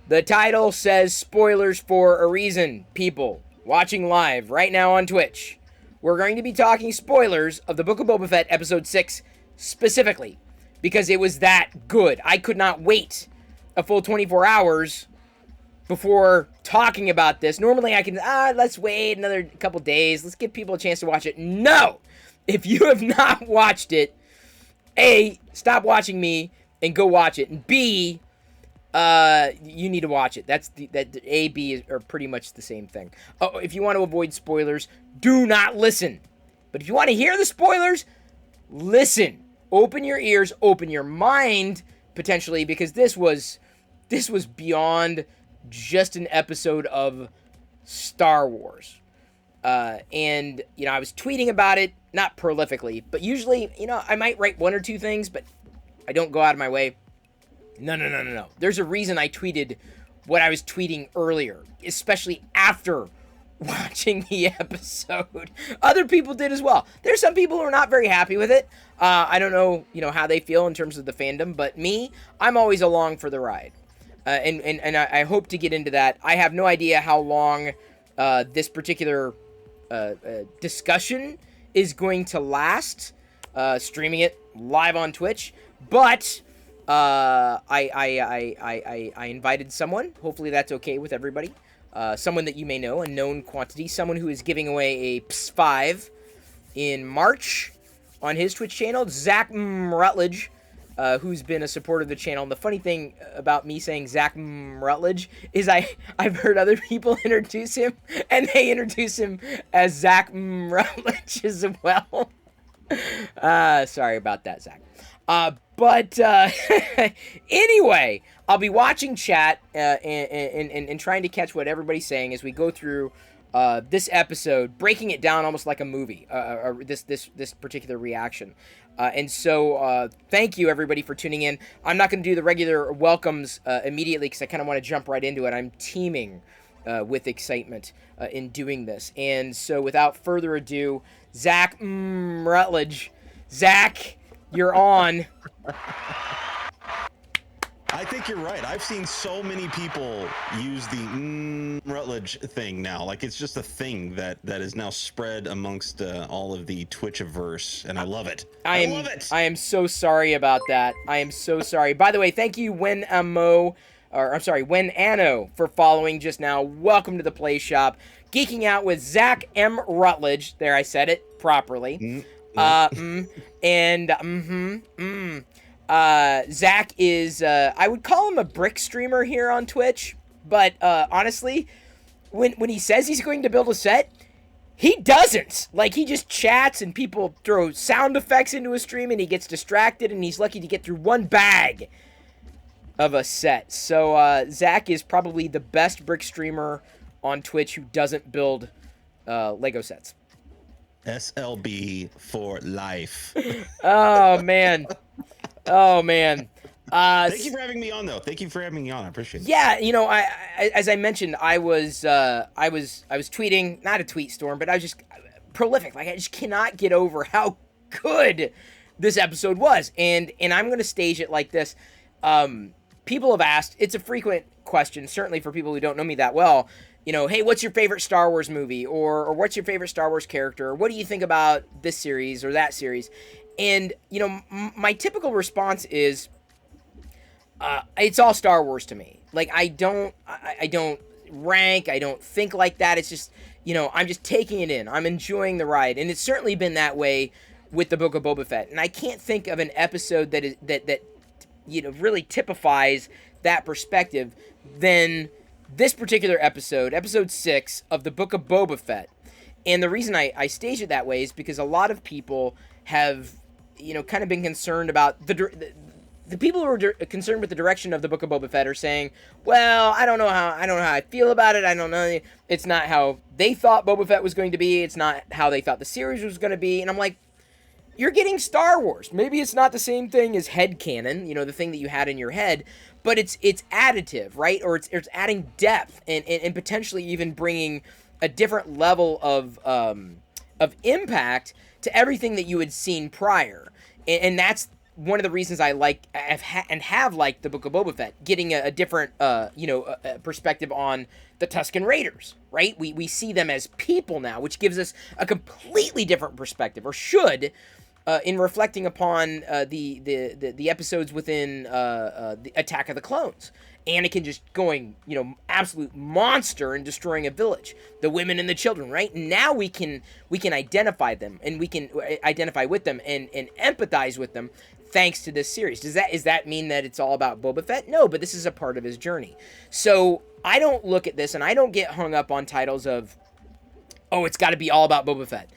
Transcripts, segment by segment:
The title says spoilers for a reason, people watching live right now on Twitch. We're going to be talking spoilers of the Book of Boba Fett episode 6 specifically because it was that good. I could not wait a full 24 hours before talking about this. Normally I can, let's wait another couple days. Let's give people a chance to watch it. No! If you have not watched it, A, stop watching me and go watch it. And B, you need to watch it. That A, B are pretty much the same thing. Oh, if you want to avoid spoilers, do not listen. But if you want to hear the spoilers, listen. Open your ears, open your mind, potentially, because this was beyond just an episode of Star Wars. And, I was tweeting about it, not prolifically, but usually, I might write one or two things, but I don't go out of my way. No. There's a reason I tweeted what I was tweeting earlier, especially after watching the episode. Other people did as well. There's some people who are not very happy with it. I don't know, how they feel in terms of the fandom, but me, I'm always along for the ride. And I hope to get into that. I have no idea how long this particular discussion is going to last, streaming it live on Twitch, but I invited someone. Hopefully that's okay with everybody. Someone that you may know, a known quantity, someone who is giving away a PS5 in March on his Twitch channel, Zach Rutledge, who's been a supporter of the channel. And the funny thing about me saying Zach Rutledge is I've heard other people introduce him, and they introduce him as Zach Rutledge as well. Sorry about that, Zach. But anyway, I'll be watching chat and trying to catch what everybody's saying as we go through this episode, breaking it down almost like a movie, this particular reaction. And so thank you, everybody, for tuning in. I'm not going to do the regular welcomes immediately because I kind of want to jump right into it. I'm teeming with excitement in doing this. And so without further ado, Zach Rutledge. Zach, you're on. I think you're right. I've seen so many people use the Rutledge thing now. Like, it's just a thing that is now spread amongst all of the Twitchiverse, and I love it. I love it. I am so sorry about that. I am so sorry. By the way, thank you, Wen Anno, for following just now. Welcome to the Play Shop. Geeking out with Zach M. Rutledge. There, I said it properly. Zach is, I would call him a brick streamer here on Twitch, but, honestly, when he says he's going to build a set, he doesn't. Like, he just chats and people throw sound effects into his stream and he gets distracted and he's lucky to get through one bag of a set. So, Zach is probably the best brick streamer on Twitch who doesn't build, Lego sets. SLB for life. Oh, man. Thank you for having me on, though. Thank you for having me on. I appreciate it. Yeah, I as I mentioned, I was tweeting, not a tweet storm, but I was just prolific. Like, I just cannot get over how good this episode was, and I'm going to stage it like this. People have asked. It's a frequent question, certainly for people who don't know me that well. Hey, what's your favorite Star Wars movie, or what's your favorite Star Wars character? Or what do you think about this series or that series? And, my typical response is, it's all Star Wars to me. Like, I don't rank, I don't think like that. It's just, I'm just taking it in. I'm enjoying the ride. And it's certainly been that way with the Book of Boba Fett. And I can't think of an episode that really typifies that perspective than this particular episode, episode 6 of the Book of Boba Fett. And the reason I stage it that way is because a lot of people have, kind of been concerned about the people who are concerned with the direction of the Book of Boba Fett are saying, well, I don't know how I feel about it. I don't know. It's not how they thought Boba Fett was going to be. It's not how they thought the series was going to be. And I'm like, you're getting Star Wars. Maybe it's not the same thing as headcanon, the thing that you had in your head, but it's additive, right? Or it's adding depth and potentially even bringing a different level of impact to everything that you had seen prior. And that's one of the reasons I have liked the Book of Boba Fett, getting a different, perspective on the Tusken Raiders, right? We see them as people now, which gives us a completely different perspective, or should, in reflecting upon the episodes within the Attack of the Clones. Anakin just going, absolute monster and destroying a village. The women and the children, right? Now we can identify them, and we can identify with them and empathize with them thanks to this series. Does that mean that it's all about Boba Fett? No, but this is a part of his journey. So I don't look at this, and I don't get hung up on titles of, oh, it's got to be all about Boba Fett.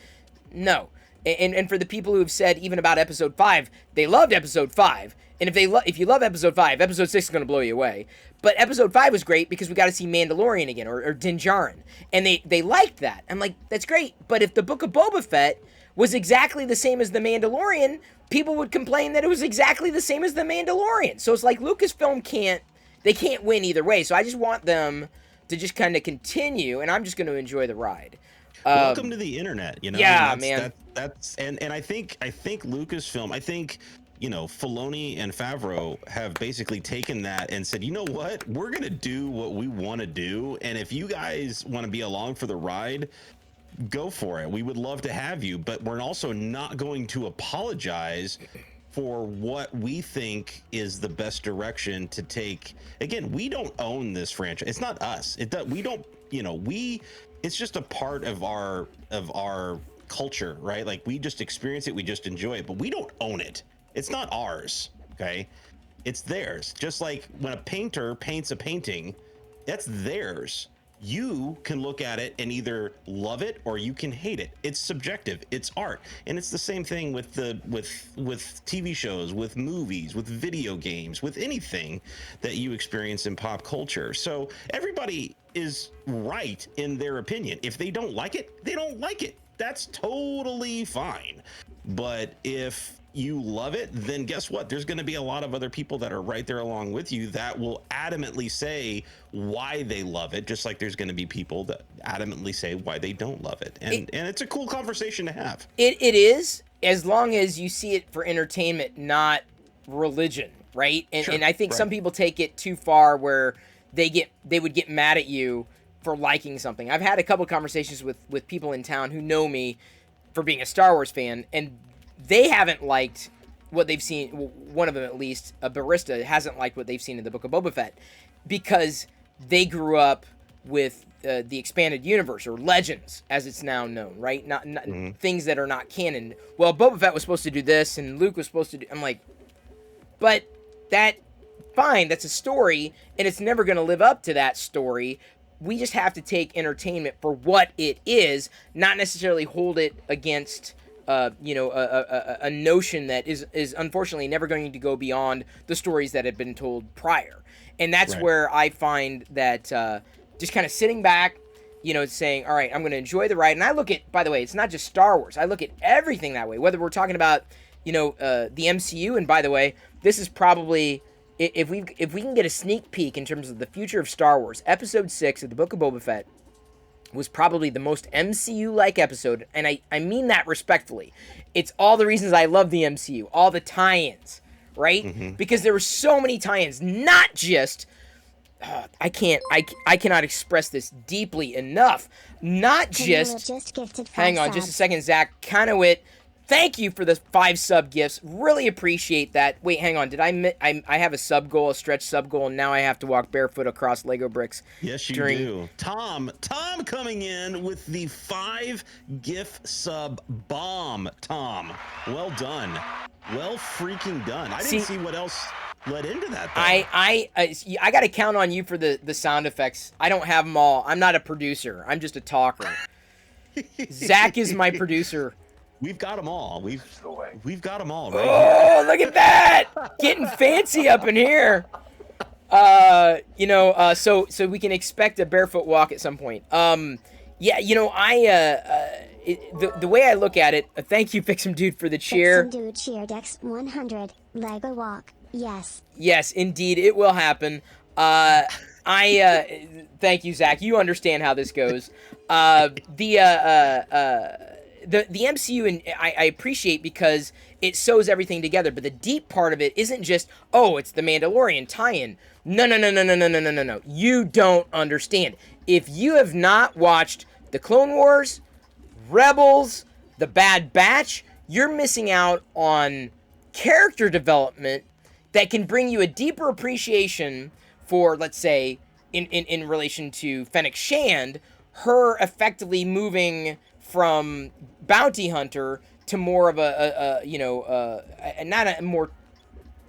No. And for the people who have said even about Episode 5, they loved Episode 5. And if you love Episode 5, Episode 6 is going to blow you away. But Episode 5 was great because we got to see Mandalorian again, or Din Djarin. And they liked that. I'm like, that's great. But if the Book of Boba Fett was exactly the same as The Mandalorian, people would complain that it was exactly the same as The Mandalorian. So it's like Lucasfilm can't win either way. So I just want them to just kind of continue, and I'm just going to enjoy the ride. Welcome to the internet, Yeah, man. That's and I think Lucasfilm, Filoni and Favreau have basically taken that and said, you know what, we're gonna do what we want to do, and if you guys want to be along for the ride, go for it. We would love to have you, but we're also not going to apologize for what we think is the best direction to take. Again, we don't own this franchise. It's not us. We don't. It's just a part of our culture, right? Like, we just experience it, we just enjoy it, but we don't own it. It's not ours, okay? It's theirs. Just like when a painter paints a painting, that's theirs. You can look at it and either love it or you can hate it. It's subjective. It's art. And it's the same thing with TV shows, with movies, with video games, with anything that you experience in pop culture. So everybody is right in their opinion. If they don't like it, they don't like it. That's totally fine. But if you love it, then guess what? There's going to be a lot of other people that are right there along with you that will adamantly say why they love it, just like there's going to be people that adamantly say why they don't love it. And it's a cool conversation to have. It is, as long as you see it for entertainment, not religion, right? And I think some people take it too far where they would get mad at you for liking something. I've had a couple conversations with people in town who know me for being a Star Wars fan, and they haven't liked what they've seen. One of them, at least, a barista, hasn't liked what they've seen in the Book of Boba Fett because they grew up with the expanded universe, or Legends, as it's now known, right? Not things that are not canon. Well, Boba Fett was supposed to do this, and Luke was supposed to do... I'm like, but fine, that's a story, and it's never going to live up to that story. We just have to take entertainment for what it is, not necessarily hold it against... a notion that is unfortunately never going to go beyond the stories that have been told prior. And that's where I find that just kind of sitting back, saying, all right, I'm going to enjoy the ride. And I look at, by the way, it's not just Star Wars. I look at everything that way, whether we're talking about, the MCU. And by the way, this is probably, if we can get a sneak peek in terms of the future of Star Wars, Episode 6 of the Book of Boba Fett was probably the most MCU-like episode, and I mean that respectfully. It's all the reasons I love the MCU, all the tie-ins, right? Mm-hmm. Because there were so many tie-ins, not just... I cannot express this deeply enough. Not just hang on just a second, Zach Kanowit. Thank you for the 5 sub gifts. Really appreciate that. Wait, hang on. Did I have a sub goal, a stretch sub goal, and now I have to walk barefoot across Lego bricks? Yes, you do. Tom coming in with the 5 gift sub bomb. Tom, well done. Well freaking done. I didn't see what else led into that, though. I got to count on you for the sound effects. I don't have them all. I'm not a producer. I'm just a talker. Zach is my producer. We've got them all. We've got them all right here. Look at that! Getting fancy up in here. So we can expect a barefoot walk at some point. The way I look at it, thank you, Fix'em Dude, for the cheer. Fix'em Dude cheer Dex 100 Lego walk. Yes. Yes, indeed, it will happen. Thank you, Zach. You understand how this goes. the MCU, and I appreciate because it sews everything together. But the deep part of it isn't just, oh, it's the Mandalorian tie-in. No, no, no, no, no, no, no, no, no, no. You don't understand. If you have not watched the Clone Wars, Rebels, The Bad Batch, you're missing out on character development that can bring you a deeper appreciation for, let's say, in relation to Fennec Shand, her effectively moving from bounty hunter to more of not a more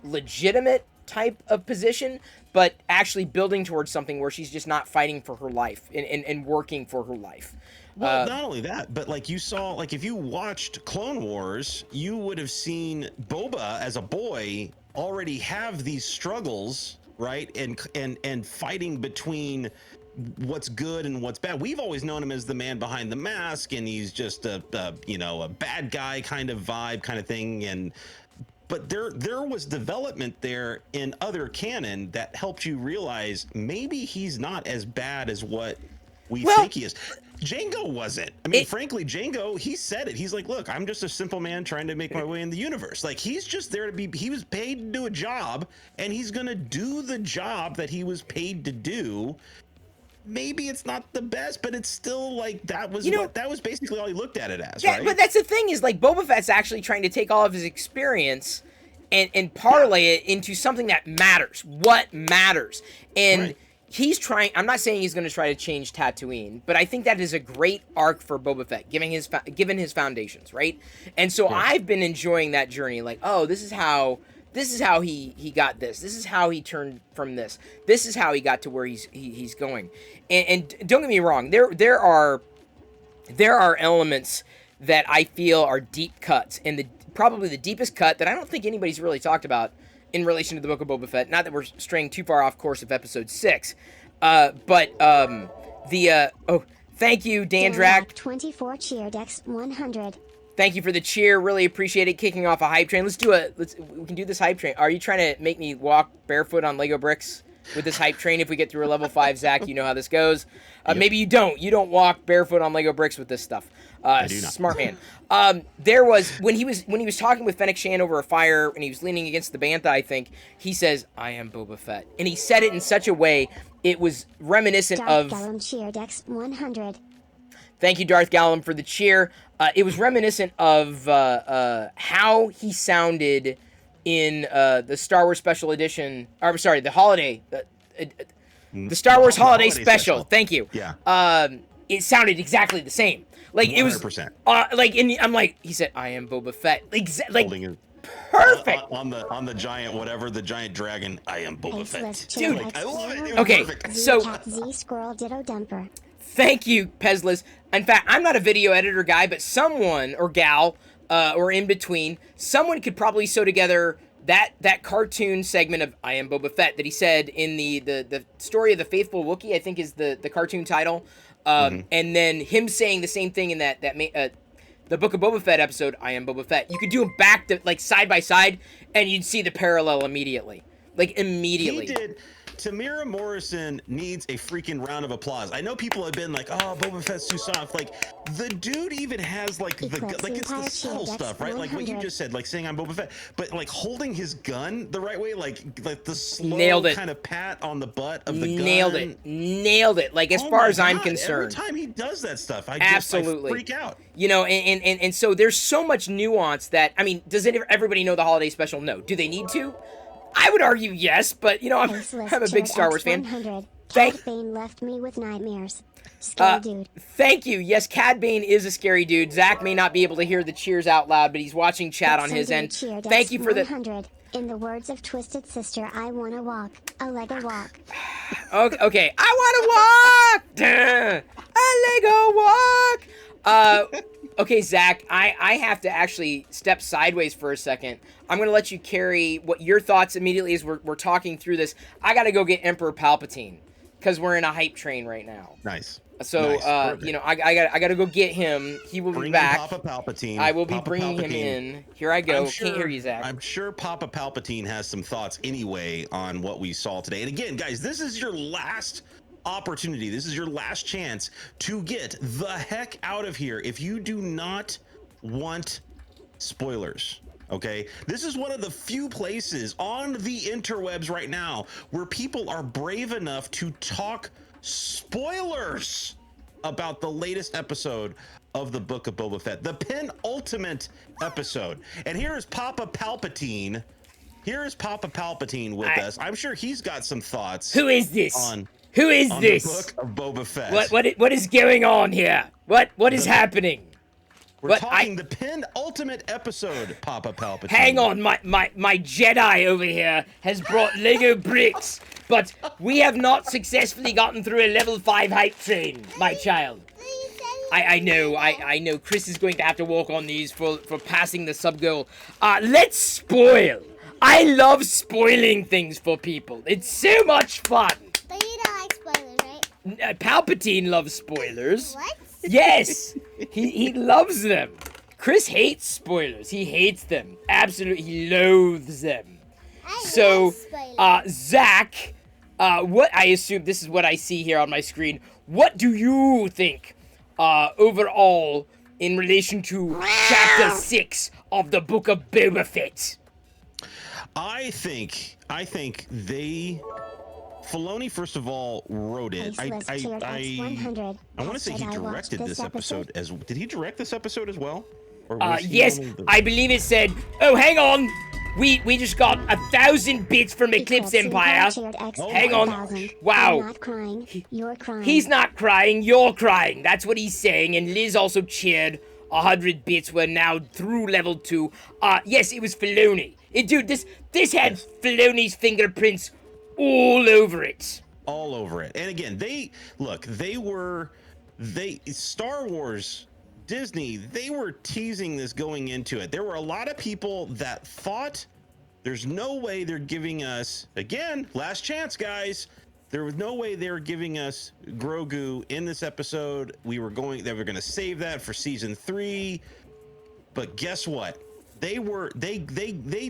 legitimate type of position, but actually building towards something where she's just not fighting for her life and working for her life. Well, not only that, but like you saw, like if you watched Clone Wars, you would have seen Boba as a boy already have these struggles, right? And fighting between what's good and what's bad. We've always known him as the man behind the mask, and he's just a bad guy kind of vibe kind of thing. But there was development there in other canon that helped you realize maybe he's not as bad as what we think he is. Django wasn't. I mean, frankly, Django, he said it. He's like, look, I'm just a simple man trying to make my way in the universe. Like, he's just there to be, he was paid to do a job, and he's going to do the job that he was paid to do. Maybe it's not the best, but it's still like, that was basically all he looked at it as, right? But that's the thing is, like, Boba Fett's actually trying to take all of his experience and parlay it into something that matters. What matters? And right. He's trying. I'm not saying he's going to try to change Tatooine, but I think that is a great arc for Boba Fett, given his foundations, right? And so I've been enjoying that journey. Like, oh, this is how he got this. This is how he turned from this. This is how he got to where he's going. And don't get me wrong. There are elements that I feel are deep cuts, and probably the deepest cut that I don't think anybody's really talked about in relation to the Book of Boba Fett. Not that we're straying too far off course of episode 6. Thank you, Dan Drac. 24 cheer Dex 100. Thank you for the cheer. Really appreciate it. Kicking off a hype train. We can do this hype train. Are you trying to make me walk barefoot on Lego bricks with this hype train if we get through a level 5, Zach? You know how this goes. Yep. Maybe you don't. You don't walk barefoot on Lego bricks with this stuff. I do not. Smart man. There was when he was talking with Fennec Shand over a fire and he was leaning against the bantha, I think, he says, "I am Boba Fett." And he said it in such a way it was reminiscent of Gallum cheer Dex 100. Thank you, Darth Gallum, for the cheer. It was reminiscent of how he sounded in the Star Wars Special Edition. Or, sorry, the holiday. The Star Wars Holiday Special. Thank you. Yeah. It sounded exactly the same. Like 100%. It was. I'm like, he said, "I am Boba Fett." Holding it. Perfect. On the giant, whatever, the giant dragon. I am Boba Fett. Dude, I love it. Okay, so. Z Squirrel Ditto Dumper. Thank you, Pezlis. In fact, I'm not a video editor guy, but someone, or gal, or in between, someone could probably sew together that cartoon segment of I Am Boba Fett that he said in the story of the Faithful Wookiee, I think is the cartoon title. And then him saying the same thing in the Book of Boba Fett episode, I Am Boba Fett. You could do them back to, like, side by side, and you'd see the parallel immediately. Like, immediately. He did. Tamira Morrison needs a freaking round of applause. I know people have been like, "Oh, Boba Fett's too soft." Like, the dude even has like it's the subtle stuff, right? Like what you just said, like saying I'm Boba Fett, but like holding his gun the right way, like the slow kind of pat on the butt of the gun. Nailed it. Like, as far as I'm concerned, every time he does that stuff, I freak out. You know, and so there's so much nuance that, I mean, does everybody know the holiday special? No. Do they need to? I would argue yes, but, you know, I'm a big Star Wars fan. Cad Bane left me with nightmares. Scary dude. Thank you. Yes, Cad Bane is a scary dude. Zach may not be able to hear the cheers out loud, but he's watching chat on his end. Thank you for the... In the words of Twisted Sister, I want to walk. A Lego walk. Okay. I want to walk! A Lego walk! Okay, Zach, I have to actually step sideways for a second. I'm going to let you carry what your thoughts immediately as we're talking through this. I got to go get Emperor Palpatine because we're in a hype train right now. Nice. So, you know, I got to go get him. He will be back. Papa Palpatine. I will be bringing him in. Here I go. Can't hear you, Zach. I'm sure Papa Palpatine has some thoughts anyway on what we saw today. And again, guys, this is your last opportunity. This is your last chance to get the heck out of here if you do not want spoilers. Okay, this is one of the few places on the interwebs right now where people are brave enough to talk spoilers about the latest episode of the Book of Boba Fett, the penultimate episode. And here is Papa Palpatine. Here is Papa Palpatine with us. I'm sure he's got some thoughts. Who is this? On this? The Book of Boba Fett. What is going on here? What is happening? We're talking the penultimate episode, Papa Palpatine. Hang on, my Jedi over here has brought Lego bricks, but we have not successfully gotten through a level 5 hype train, my child. I know. Chris is going to have to walk on these for passing the sub goal. Let's spoil. I love spoiling things for people. It's so much fun. But you don't like spoilers, right? Palpatine loves spoilers. What? Yes, he loves them. Chris hates spoilers. He hates them. Absolutely, he loathes them. So, Zach, what I assume this is what I see here on my screen. What do you think, overall, in relation to Chapter 6 of the Book of Boba Fett? I think Filoni, first of all, wrote it. I want to say he directed this episode as. Did he direct this episode as well? Or yes, I believe it said. Oh, hang on. We just got 1,000 bits from Eclipse Empire. Hang on. Wow. I'm not crying. You're crying. He's not crying. You're crying. That's what he's saying. And Liz also cheered. 100 bits. We're now through level 2. Yes, it was Filoni. Dude, this had Filoni's fingerprints all over it. All over it. And again, Star Wars, Disney, they were teasing this going into it. There were a lot of people that thought there's no way they're giving us, again, last chance, guys. There was no way they were giving us Grogu in this episode. They were going to save that for season 3. But guess what? They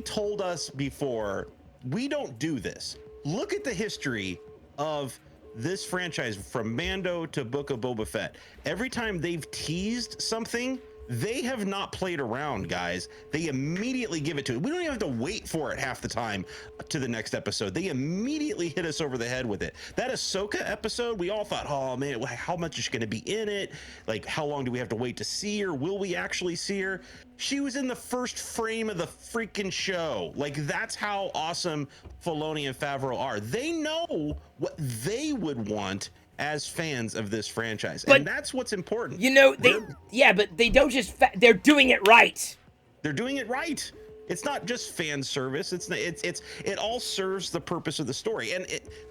told us before, we don't do this. Look at the history of this franchise from Mando to Book of Boba Fett. Every time they've teased something, they have not played around, guys. They immediately give it to it. We don't even have to wait for it half the time to the next episode. They immediately hit us over the head with it. That Ahsoka episode, we all thought, oh man, how much is going to be in it? Like, how long do we have to wait to see her? Will we actually see her? She was in the first frame of the freaking show. Like, that's how awesome Filoni and Favreau are. They know what they would want as fans of this franchise, and that's what's important. You know, but they don't just they're doing it right. They're doing it right. It's not just fan service. It all serves the purpose of the story. And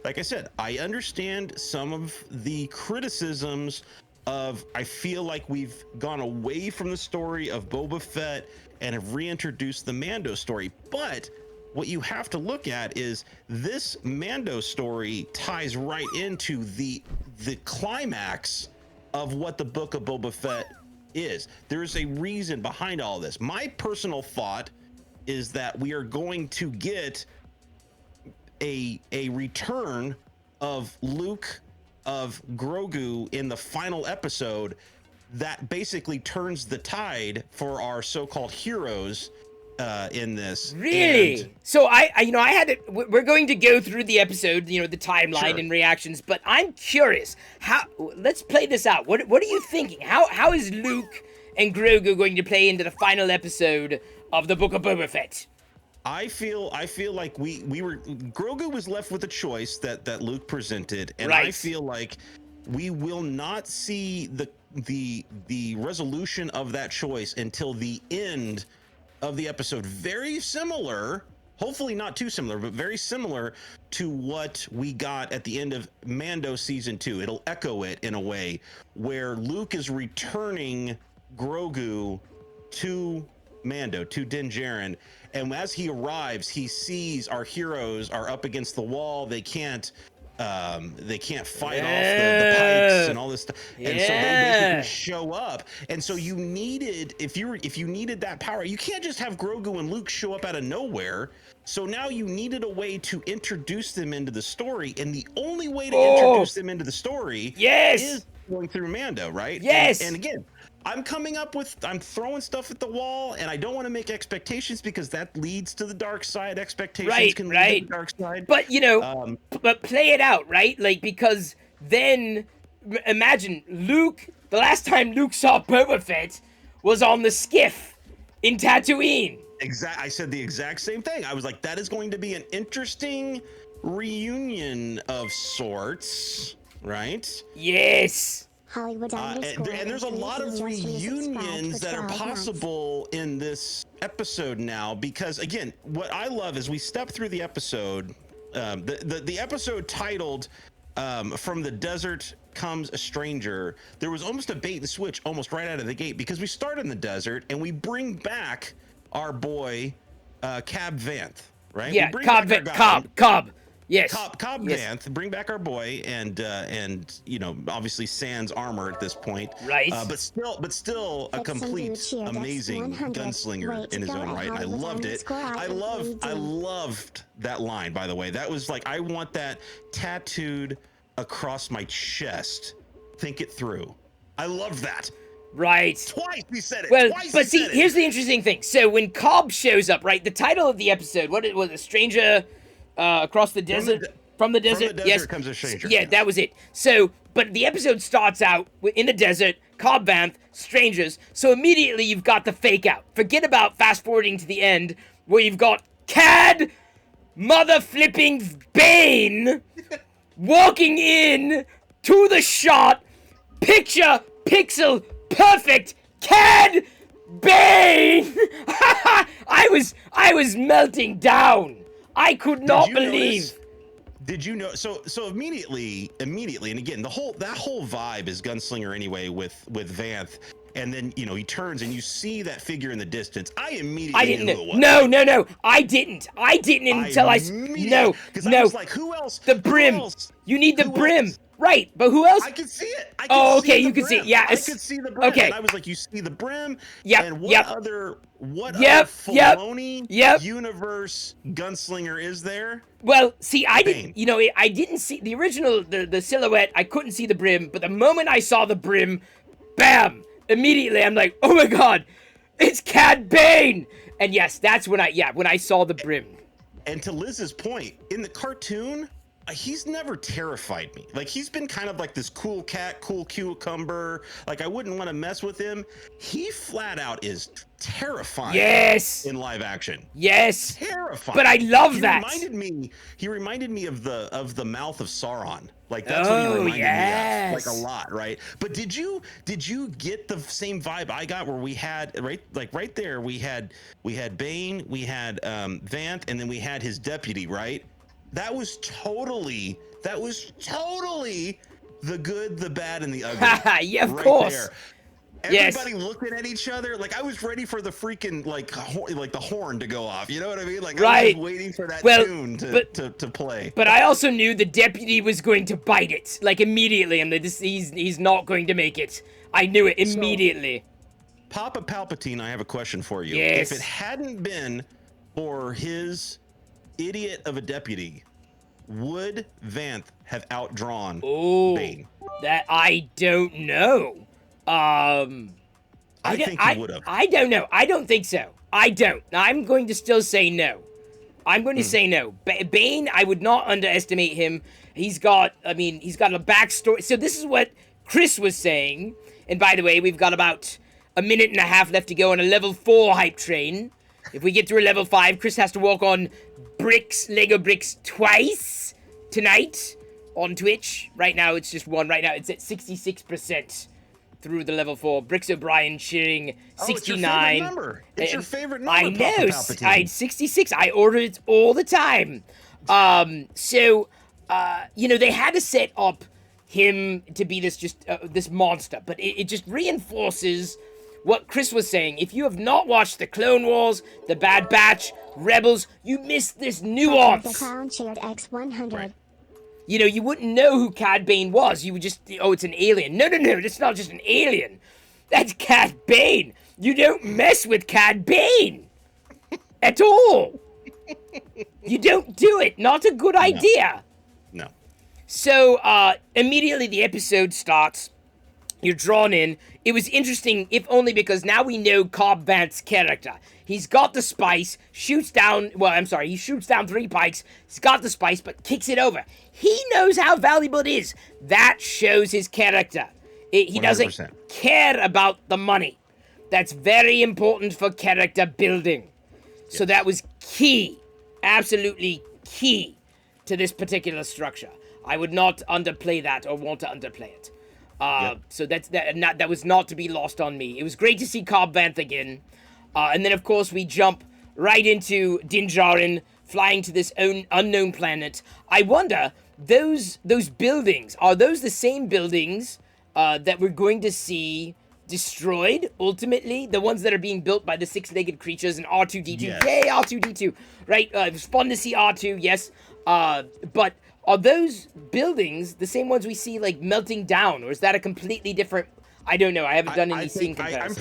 like I said, I understand some of the criticisms of, I feel like we've gone away from the story of Boba Fett and have reintroduced the Mando story. But what you have to look at is this Mando story ties right into the climax of what the Book of Boba Fett is. There's a reason behind all this. My personal thought is that we are going to get a return of Luke, of Grogu in the final episode that basically turns the tide for our so-called heroes in this. Really? And so I had to, we're going to go through the episode, the timeline and reactions, but I'm curious, let's play this out. What are you thinking? How is Luke and Grogu going to play into the final episode of the Book of Boba Fett? I feel like we were, Grogu was left with a choice that Luke presented, and I feel like we will not see the resolution of that choice until the end of the episode. Very similar, hopefully not too similar, but very similar to what we got at the end of Mando season 2. It'll echo it in a way where Luke is returning Grogu to Mando, to Din Djarin, and as he arrives, he sees our heroes are up against the wall. They can't They can't fight off the pikes and all this stuff, and so they basically show up. And so you needed, if you needed that power, you can't just have Grogu and Luke show up out of nowhere. So now you needed a way to introduce them into the story, and the only way to introduce them into the story is going through Mando, right? Yes. And again, I'm throwing stuff at the wall, and I don't want to make expectations because that leads to the dark side. Expectations can lead to the dark side. But but play it out, right? Like, because then imagine Luke. The last time Luke saw Boba Fett was on the skiff in Tatooine. I said the exact same thing. I was like, that is going to be an interesting reunion of sorts, right? Yes. Hollywood and there's a lot of reunions that are possible in this episode now, because again, what I love is we step through the episode, the episode titled From the Desert Comes a Stranger. There was almost a bait and switch almost right out of the gate, because we start in the desert and we bring back our boy Cab Vanth, right? Yeah, Cobb. Yes. Cobb Vanth, bring back our boy, and obviously sans armor at this point. Right. But still a complete amazing gunslinger in his own right. I loved it. I loved that line, by the way. That was like, I want that tattooed across my chest. Think it through. I love that. Right. Twice he said it. Well, but see, here's the interesting thing. So when Cobb shows up, right, the title of the episode, what it was, a stranger across the desert, from the desert. From the desert comes a stranger. Yeah, that was it. So, but the episode starts out in the desert, Cobb Vanth, strangers. So immediately you've got the fake out. Forget about fast forwarding to the end where you've got Cad mother flipping Bane walking in to the shot, picture pixel perfect Cad Bane. I was melting down. I could not believe. Did you know? So immediately, and again, that whole vibe is gunslinger anyway with Vanth, and then he turns and you see that figure in the distance. I immediately knew who it was. No, I didn't until I was like, who else? The brim. You need the brim. Else? Right, but who else? I could see it. You can see it. Yeah, I could see the brim. Okay. And I was like, you see the brim? Yep. And what other Filoni universe gunslinger is there? Well, see, I didn't see the original, the silhouette. I couldn't see the brim, but the moment I saw the brim, bam! Immediately, I'm like, oh my god, it's Cad Bane! And yes, that's when I saw the brim. And to Liz's point, in the cartoon, he's never terrified me. Like, he's been kind of like this cool cat, cool cucumber. Like, I wouldn't want to mess with him. He flat out is terrifying. Yes. In live action. Yes. Terrifying. But I love that. He reminded me of the mouth of Sauron. Like, that's what he reminded me of. Like, a lot, right? But did you get the same vibe I got, where we had right there we had Bane, we had Vanth, and then we had his deputy, right? That was totally the good, the bad, and the ugly. Yeah, of course. There. Everybody looking at each other. Like, I was ready for the freaking like the horn to go off. You know what I mean? Like, I was waiting for that tune to play. But I also knew the deputy was going to bite it, like, immediately, and he's not going to make it. I knew it immediately. So, Papa Palpatine, I have a question for you. Yes. If it hadn't been for his idiot of a deputy, would Vanth have outdrawn Bane? That I don't know. I think he would have. I don't know. I don't think so. I don't. I'm going to still say no. I'm going to say no. Bane, I would not underestimate him. He's got a backstory. So this is what Chris was saying. And by the way, we've got about a minute and a half left to go on a level 4 hype train. If we get through a level 5, Chris has to walk on Lego bricks twice tonight on Twitch. Right now, it's just one. Right now, it's at 66% through the level 4. Bricks O'Brien cheering 69. It's your favorite number. I know. 66. I order it all the time. So they had to set up him to be this monster, but it just reinforces what Chris was saying. If you have not watched the Clone Wars, the Bad Batch, Rebels, you missed this nuance. The clown shared X100. Right. you wouldn't know who Cad Bane was. You would just, oh, it's an alien. No, it's not just an alien. That's Cad Bane. You don't mess with Cad Bane at all. You don't do it. Not a good idea. No. So, immediately the episode starts. You're drawn in. It was interesting, if only because now we know Cobb Vanth's character. He's got the spice, he shoots down 3 pikes, he's got the spice, but kicks it over. He knows how valuable it is. That shows his character. He 100%. doesn't care about the money. That's very important for character building. Yes. So that was key, absolutely key to this particular structure. I would not underplay that or want to underplay it. So that was not to be lost on me. It was great to see Cobb Vanth again. And then, of course, we jump right into Din Djarin flying to this unknown planet. I wonder, those buildings, are those the same buildings that we're going to see destroyed, ultimately? The ones that are being built by the six-legged creatures and R2-D2. Yes. Yay, R2-D2. Right, it was fun to see R2, yes. But are those buildings the same ones we see, like, melting down? Or is that a completely different... I don't know. I haven't done any scene comparisons.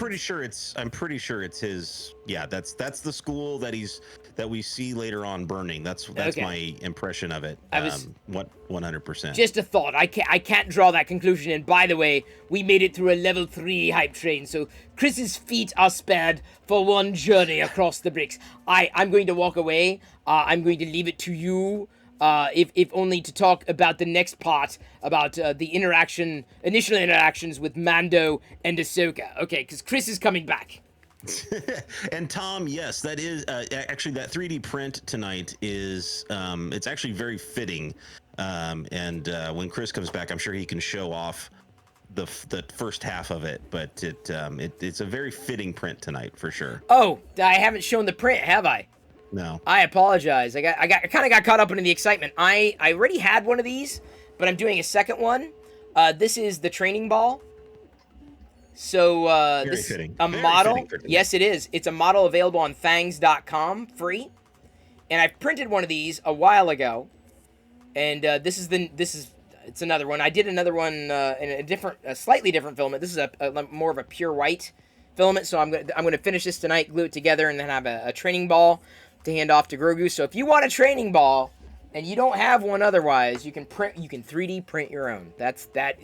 I'm pretty sure it's his. Yeah, that's the school that we see later on burning. That's okay. My impression of it. 100%. Just a thought. I can't draw that conclusion. And by the way, we made it through a level 3 hype train, so Chris's feet are spared for one journey across the bricks. I'm going to walk away. I'm going to leave it to you. If only to talk about the next part, about the initial interactions with Mando and Ahsoka. Okay, because Chris is coming back. And Tom, yes, that is actually that 3D print tonight is it's actually very fitting. And when Chris comes back, I'm sure he can show off the first half of it. But it's a very fitting print tonight for sure. Oh, I haven't shown the print, have I? No. I apologize. I kind of got caught up in the excitement. I already had one of these, but I'm doing a second one. This is the training ball. So this is a model. Yes, it is. It's a model available on thangs.com, free. And I printed one of these a while ago. And it's another one. I did another one in a slightly different filament. This is a more of a pure white filament. So I'm going to finish this tonight, glue it together, and then have a training ball to hand off to Grogu. So if you want a training ball and you don't have one otherwise, you can 3D print your own. That's that.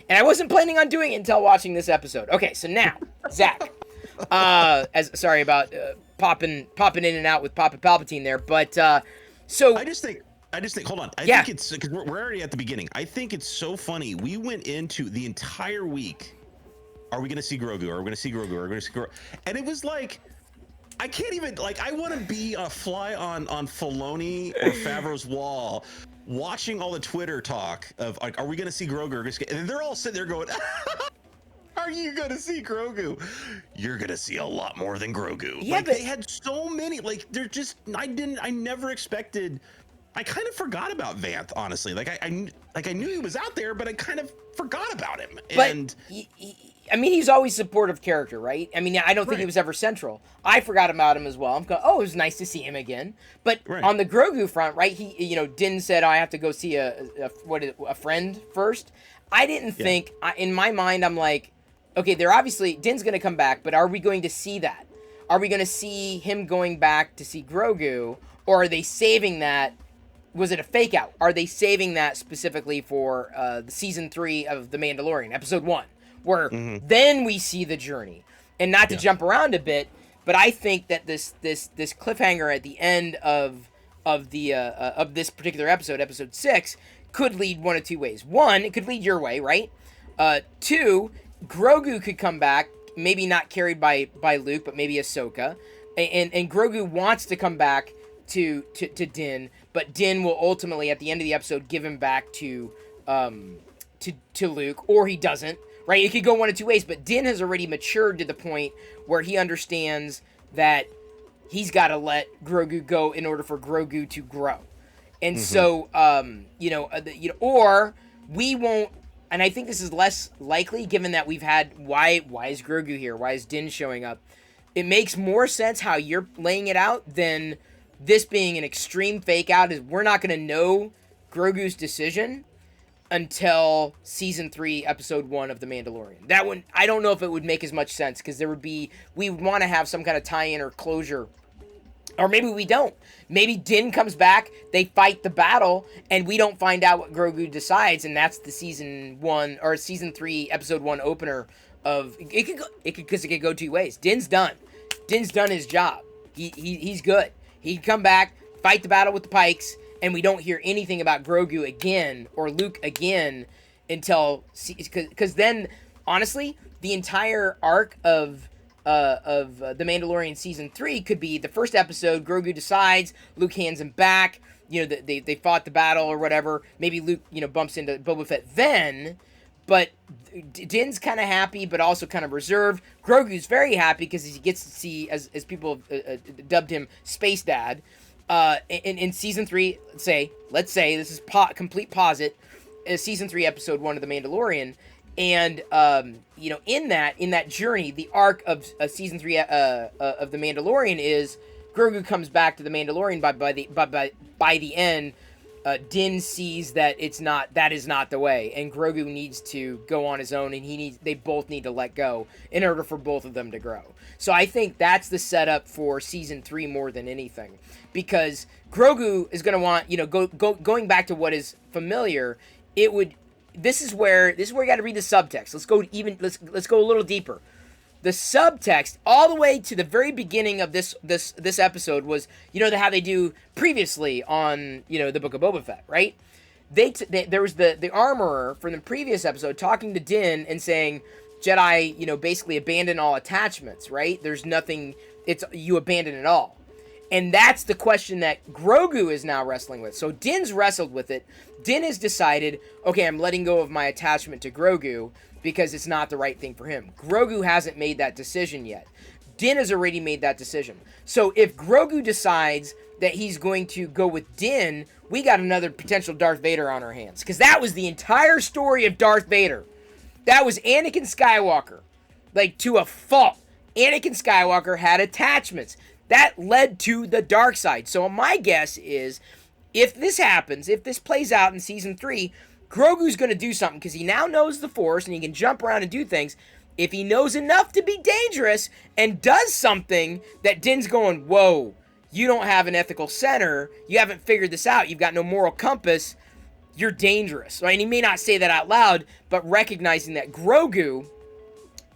And I wasn't planning on doing it until watching this episode. Okay, so now, Zach. Sorry about popping in and out with Papa Palpatine there, but so I just think hold on. I think it's because we're already at the beginning. I think it's so funny. We went into the entire week. Are we going to see Grogu? Are we going to see Grogu? Are we going to see Grogu? And it was like, I can't even, like, I want to be a fly on Filoni or Favreau's wall, watching all the Twitter talk of, like, are we going to see Grogu? And they're all sitting there going, are you going to see Grogu? You're going to see a lot more than Grogu. Yeah, like, but they had so many, like, they're just, I never expected, I kind of forgot about Vanth, honestly. Like, I knew he was out there, but I kind of forgot about him. And I mean, he's always supportive character, right? I mean, I don't think he was ever central. I forgot about him as well. I'm going, it was nice to see him again. But on the Grogu front, right? He, Din said, I have to go see a friend first. I didn't think, in my mind, I'm like, okay, they're obviously, Din's going to come back, but are we going to see that? Are we going to see him going back to see Grogu? Or are they saving that? Was it a fake out? Are they saving that specifically for the season 3 of The Mandalorian, episode 1? Where then we see the journey, and not to jump around a bit, but I think that this cliffhanger at the end of this particular episode 6, could lead one of two ways. One, it could lead your way, right? 2, Grogu could come back, maybe not carried by Luke, but maybe Ahsoka, and Grogu wants to come back to Din, but Din will ultimately at the end of the episode give him back to Luke, or he doesn't. Right, it could go one of two ways, but Din has already matured to the point where he understands that he's got to let Grogu go in order for Grogu to grow, and so or we won't. And I think this is less likely, given that we've had why is Grogu here? Why is Din showing up? It makes more sense how you're laying it out than this being an extreme fake out. Is we're not going to know Grogu's decision until season 3, episode 1 of The Mandalorian. That one, I don't know if it would make as much sense because we would want to have some kind of tie-in or closure. Or maybe we don't. Maybe Din comes back, they fight the battle, and we don't find out what Grogu decides, and that's the season 1 or season 3, episode 1 opener of it. Could go two ways. Din's done. Din's done his job. He's good. He can come back, fight the battle with the Pikes, and we don't hear anything about Grogu again or Luke again until because then honestly the entire arc of The Mandalorian season 3 could be the first episode. Grogu decides, Luke hands him back. You know, they fought the battle or whatever. Maybe Luke, you know, bumps into Boba Fett then. But Din's kind of happy, but also kind of reserved. Grogu's very happy because he gets to see, as people dubbed him, Space Dad. In season 3, let's say this is complete posit, season 3, episode 1 of The Mandalorian. And you know, in that journey, the arc of season 3 of The Mandalorian is Grogu comes back to The Mandalorian by the end. Din sees that that is not the way, and Grogu needs to go on his own, and they both need to let go in order for both of them to grow. So I think that's the setup for season 3 more than anything, because Grogu is going to want, you know, going back to what is familiar. This is where you got to read the subtext. Let's go a little deeper. The subtext, all the way to the very beginning of this episode, was, you know, how they do previously on, you know, the Book of Boba Fett, right? There was the armorer from the previous episode talking to Din and saying, Jedi, you know, basically abandon all attachments, right? There's nothing, you abandon it all. And that's the question that Grogu is now wrestling with. So Din's wrestled with it. Din has decided, okay, I'm letting go of my attachment to Grogu because it's not the right thing for him. Grogu hasn't made that decision yet. Din has already made that decision. So if Grogu decides that he's going to go with Din, we got another potential Darth Vader on our hands. Because that was the entire story of Darth Vader. That was Anakin Skywalker. Like, to a fault. Anakin Skywalker had attachments. That led to the dark side. So my guess is, if this happens, if this plays out in season 3, Grogu's going to do something because he now knows the Force and he can jump around and do things. If he knows enough to be dangerous and does something that Din's going, whoa, you don't have an ethical center, you haven't figured this out, you've got no moral compass, you're dangerous. Right? And he may not say that out loud, but recognizing that Grogu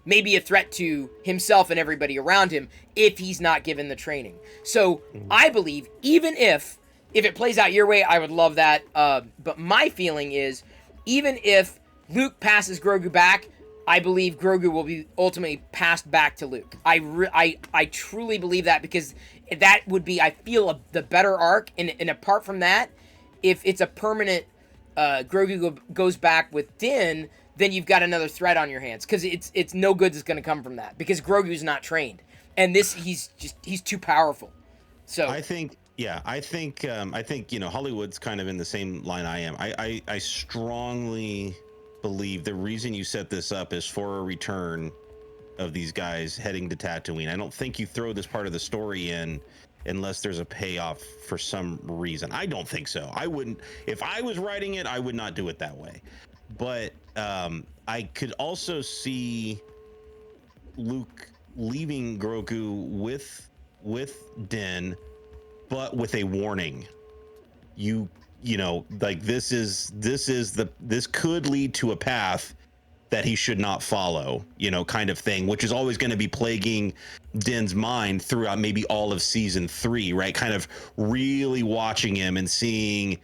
may be a threat to himself and everybody around him if he's not given the training. So I believe, even if it plays out your way, I would love that. But my feeling is, even if Luke passes Grogu back, I believe Grogu will be ultimately passed back to Luke. I truly believe that, because that would be, I feel, the better arc. And apart from that, if it's a permanent Grogu goes back with Din, then you've got another threat on your hands, because it's no good that's going to come from that, because Grogu's not trained, and he's too powerful. So I think you know, Hollywood's kind of in the same line I am. I strongly believe the reason you set this up is for a return of these guys heading to Tatooine. I don't think you throw this part of the story in unless there's a payoff for some reason. I don't think so. I wouldn't, if I was writing it, I would not do it that way. But I could also see Luke leaving Grogu with Din, but with a warning. You know, like, this could lead to a path that he should not follow, you know, kind of thing, which is always going to be plaguing Din's mind throughout maybe all of season 3, right? Kind of really watching him and seeing,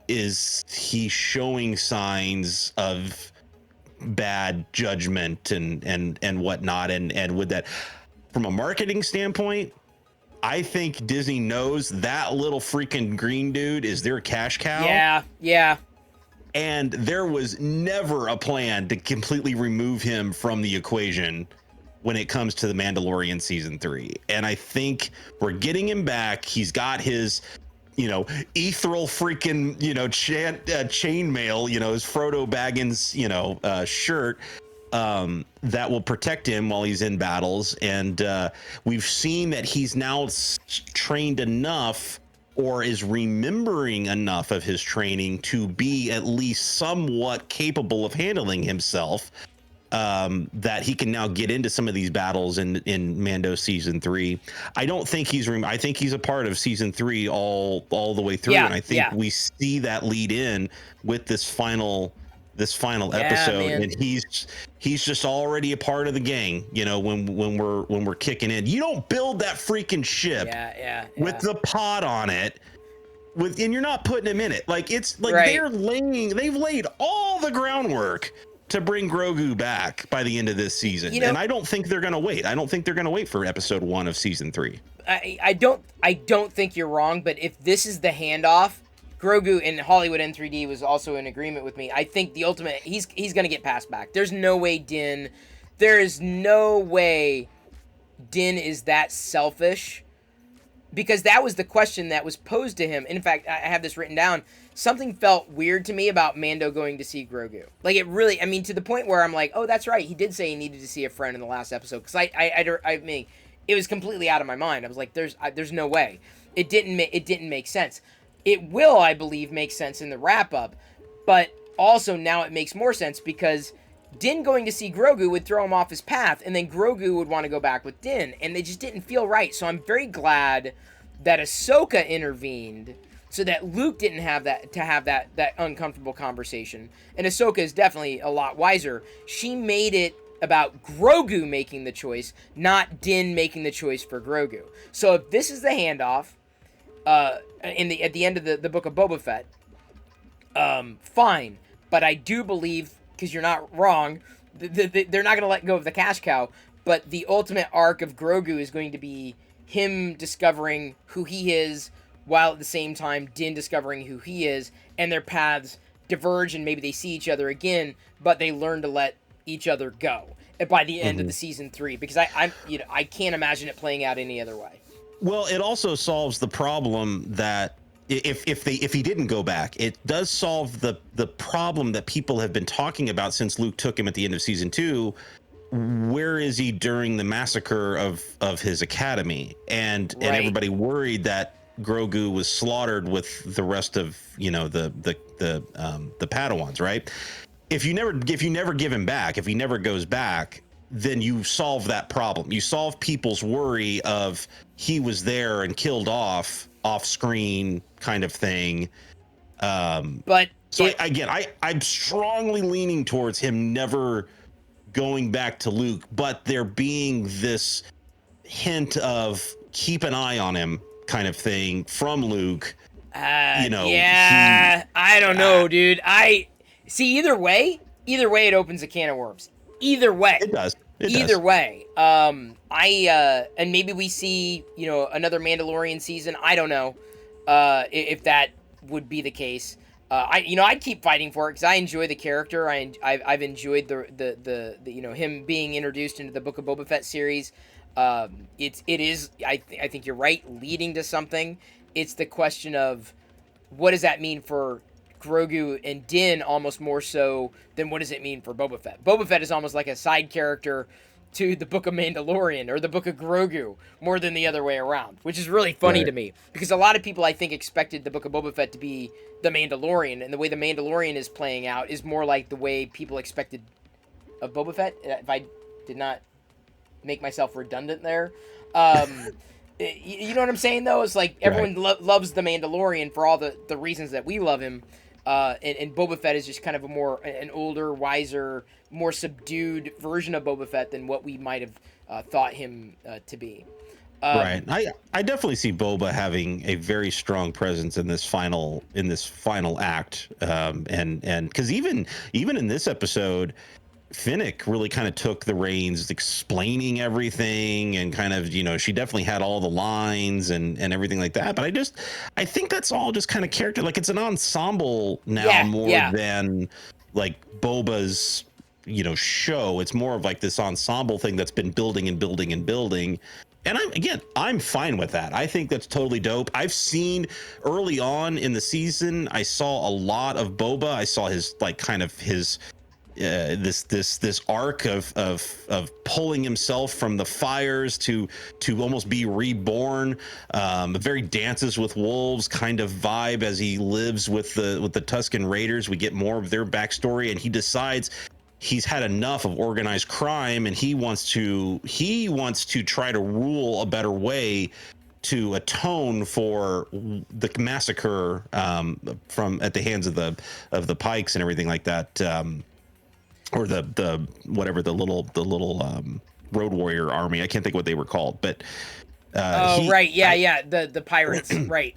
is he showing signs of bad judgment and whatnot, and with that, from a marketing standpoint, I think Disney knows that little freaking green dude is their cash cow. Yeah. And there was never a plan to completely remove him from the equation when it comes to The Mandalorian season 3. And I think we're getting him back. He's got his, you know, ethereal freaking, you know, chainmail, you know, his Frodo Baggins, you know, shirt that will protect him while he's in battles. And we've seen that he's now trained enough or is remembering enough of his training to be at least somewhat capable of handling himself, that he can now get into some of these battles in Mando season 3. I don't think I think he's a part of season 3 all the way through. Yeah, And I think we see that lead in with this final episode, man. and he's just already a part of the gang. You know, when we're kicking in, you don't build that freaking ship with the pod on it and you're not putting him in it. Like, it's like they've laid all the groundwork to bring Grogu back by the end of this season. You know, and I don't think they're going to wait. I don't think they're going to wait for episode 1 of season 3. I don't think you're wrong, but if this is the handoff, Grogu in Hollywood N3D was also in agreement with me. I think the ultimate, he's going to get passed back. There is no way Din is that selfish, because that was the question that was posed to him. In fact, I have this written down. Something felt weird to me about Mando going to see Grogu. Like, it really, I mean, to the point where I'm like, oh, that's right. He did say he needed to see a friend in the last episode. Because I mean, it was completely out of my mind. I was like, there's no way. It didn't make sense. It will, I believe, make sense in the wrap up. But also now it makes more sense because Din going to see Grogu would throw him off his path, and then Grogu would want to go back with Din, and they just didn't feel right. So I'm very glad that Ahsoka intervened, so that Luke didn't have that uncomfortable conversation. And Ahsoka is definitely a lot wiser. She made it about Grogu making the choice, not Din making the choice for Grogu. So if this is the handoff, at the end of the book of Boba Fett, fine. But I do believe, because you're not wrong, they're not going to let go of the cash cow. But the ultimate arc of Grogu is going to be him discovering who he is, while at the same time Din discovering who he is, and their paths diverge, and maybe they see each other again, but they learn to let each other go by the end of the season 3. Because I can't imagine it playing out any other way. Well, it also solves the problem that if he didn't go back, it does solve the problem that people have been talking about since Luke took him at the end of season 2. Where is he during the massacre of his academy? And everybody worried that Grogu was slaughtered with the rest of, you know, the Padawans, right? If you never give him back, if he never goes back, then you solve that problem. You solve people's worry of he was there and killed off screen kind of thing. But so I'm strongly leaning towards him never going back to Luke, but there being this hint of keep an eye on him kind of thing from Luke. I don't know, dude. I see either way it opens a can of worms. Either way. It does. Either way. And maybe we see, you know, another Mandalorian season. I don't know if that would be the case. I'd keep fighting for it because I enjoy the character. I've enjoyed the you know, him being introduced into the Book of Boba Fett series. It is I think you're right, leading to something. It's the question of what does that mean for Grogu and Din, almost more so than what does it mean for Boba Fett. Boba Fett is almost like a side character to the Book of Mandalorian or the Book of Grogu more than the other way around, which is really funny to me because a lot of people I think expected the Book of Boba Fett to be the Mandalorian, and the way the Mandalorian is playing out is more like the way people expected of Boba Fett. If I did not make myself redundant there. You know what I'm saying, though? It's like everyone loves the Mandalorian for all the reasons that we love him. And Boba Fett is just kind of an older, wiser, more subdued version of Boba Fett than what we might have thought him to be. Right. I definitely see Boba having a very strong presence in this final act. And because even in this episode, Finnick really kind of took the reins, explaining everything, and kind of, you know, she definitely had all the lines and everything like that. But I think that's all just kind of character. Like, it's an ensemble now than like Boba's, you know, show. It's more of like this ensemble thing that's been building and building and building. And I'm fine with that. I think that's totally dope. I've seen early on in the season, I saw a lot of Boba. I saw his, like, kind of his this arc of pulling himself from the fires to almost be reborn, a very Dances with Wolves kind of vibe as he lives with the Tusken Raiders. We get more of their backstory, and he decides he's had enough of organized crime, and he wants to try to rule a better way to atone for the massacre from at the hands of the Pikes and everything like that, or the whatever the little road warrior army. I can't think what they were called, but the pirates. right.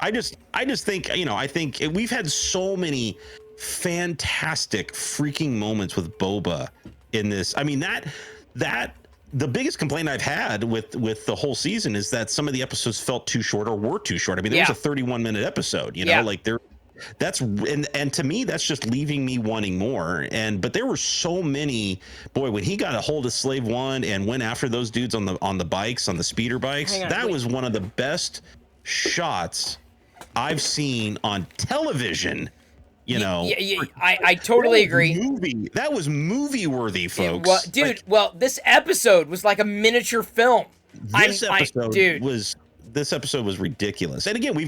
I just think, I think we've had so many fantastic freaking moments with Boba in this. I mean, that the biggest complaint I've had with the whole season is that some of the episodes felt too short or were too short. I mean, there was a 31-minute episode, like that's and to me that's just leaving me wanting more. But there were so many, boy, when he got a hold of Slave One and went after those dudes on the bikes, on the speeder bikes, was one of the best shots I've seen on television. I totally agree. That was movie worthy, folks. This episode was like a miniature film. This episode was ridiculous. And again, we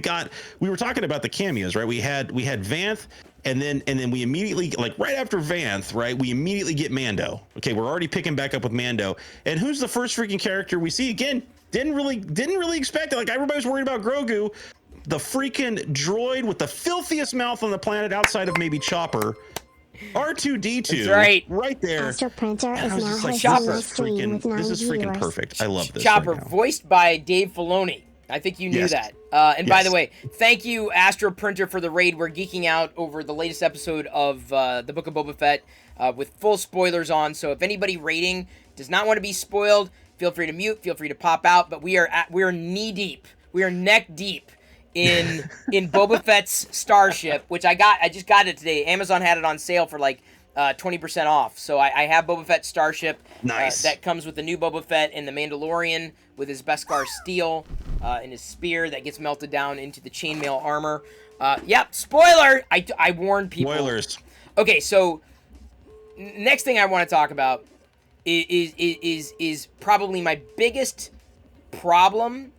were talking about the cameos, right? We had Vanth, and then we immediately, like right after Vanth, right? We immediately get Mando. Okay, we're already picking back up with Mando. And who's the first freaking character we see? Again, didn't really expect it. Like everybody's worried about Grogu. The freaking droid with the filthiest mouth on the planet outside of maybe Chopper, R2-D2. That's right there. Astro Printer is now like, hosting with 9 this is freaking viewers. perfect. I love this. Chopper, right now. voiced by Dave Filoni. I think you knew that. By the way, thank you, Astro Printer, for the raid. We're geeking out over the latest episode of the Book of Boba Fett with full spoilers on. So if anybody raiding does not want to be spoiled, feel free to mute, feel free to pop out. But we are knee deep. We are neck deep in Boba Fett's starship, which I just got it today. Amazon had it on sale for like 20% off. So I have Boba Fett's starship. Nice. That comes with the new Boba Fett and the Mandalorian with his Beskar steel and his spear that gets melted down into the chainmail armor. Spoiler! I warned people. Spoilers. Okay, so next thing I want to talk about is probably my biggest problem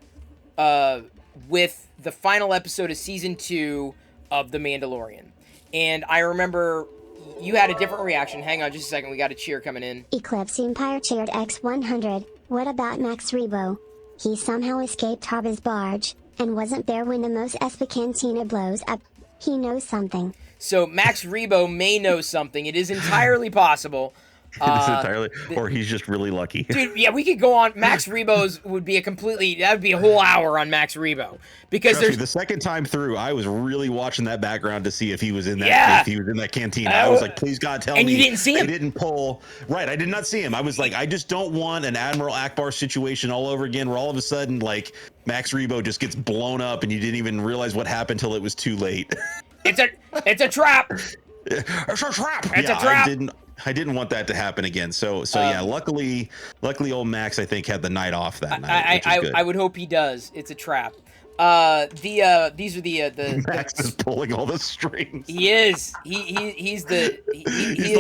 with the final episode of season 2 of The Mandalorian. And I remember you had a different reaction. Hang on just a second. We got a cheer coming in. Eclipse Empire cheered X100. What about Max Rebo? He somehow escaped Jabba's barge and wasn't there when the Mos Espa Cantina blows up. He knows something. So Max Rebo may know something. It is entirely possible. Or he's just really lucky. Dude, yeah, we could go on. Max Rebo's would be that would be a whole hour on Max Rebo. Because the second time through, I was really watching that background to see if he was in that cantina. I was like, please God, tell me. And you didn't see him. They didn't pull. Right, I did not see him. I was like, I just don't want an Admiral Akbar situation all over again where all of a sudden, like, Max Rebo just gets blown up and you didn't even realize what happened till it was too late. It's a trap. It's a trap. It's a trap. I didn't want that to happen again. So luckily old Max, I think, had the night off that night. I would hope he does. It's a trap. These are the Max is pulling all the strings. He is. He's the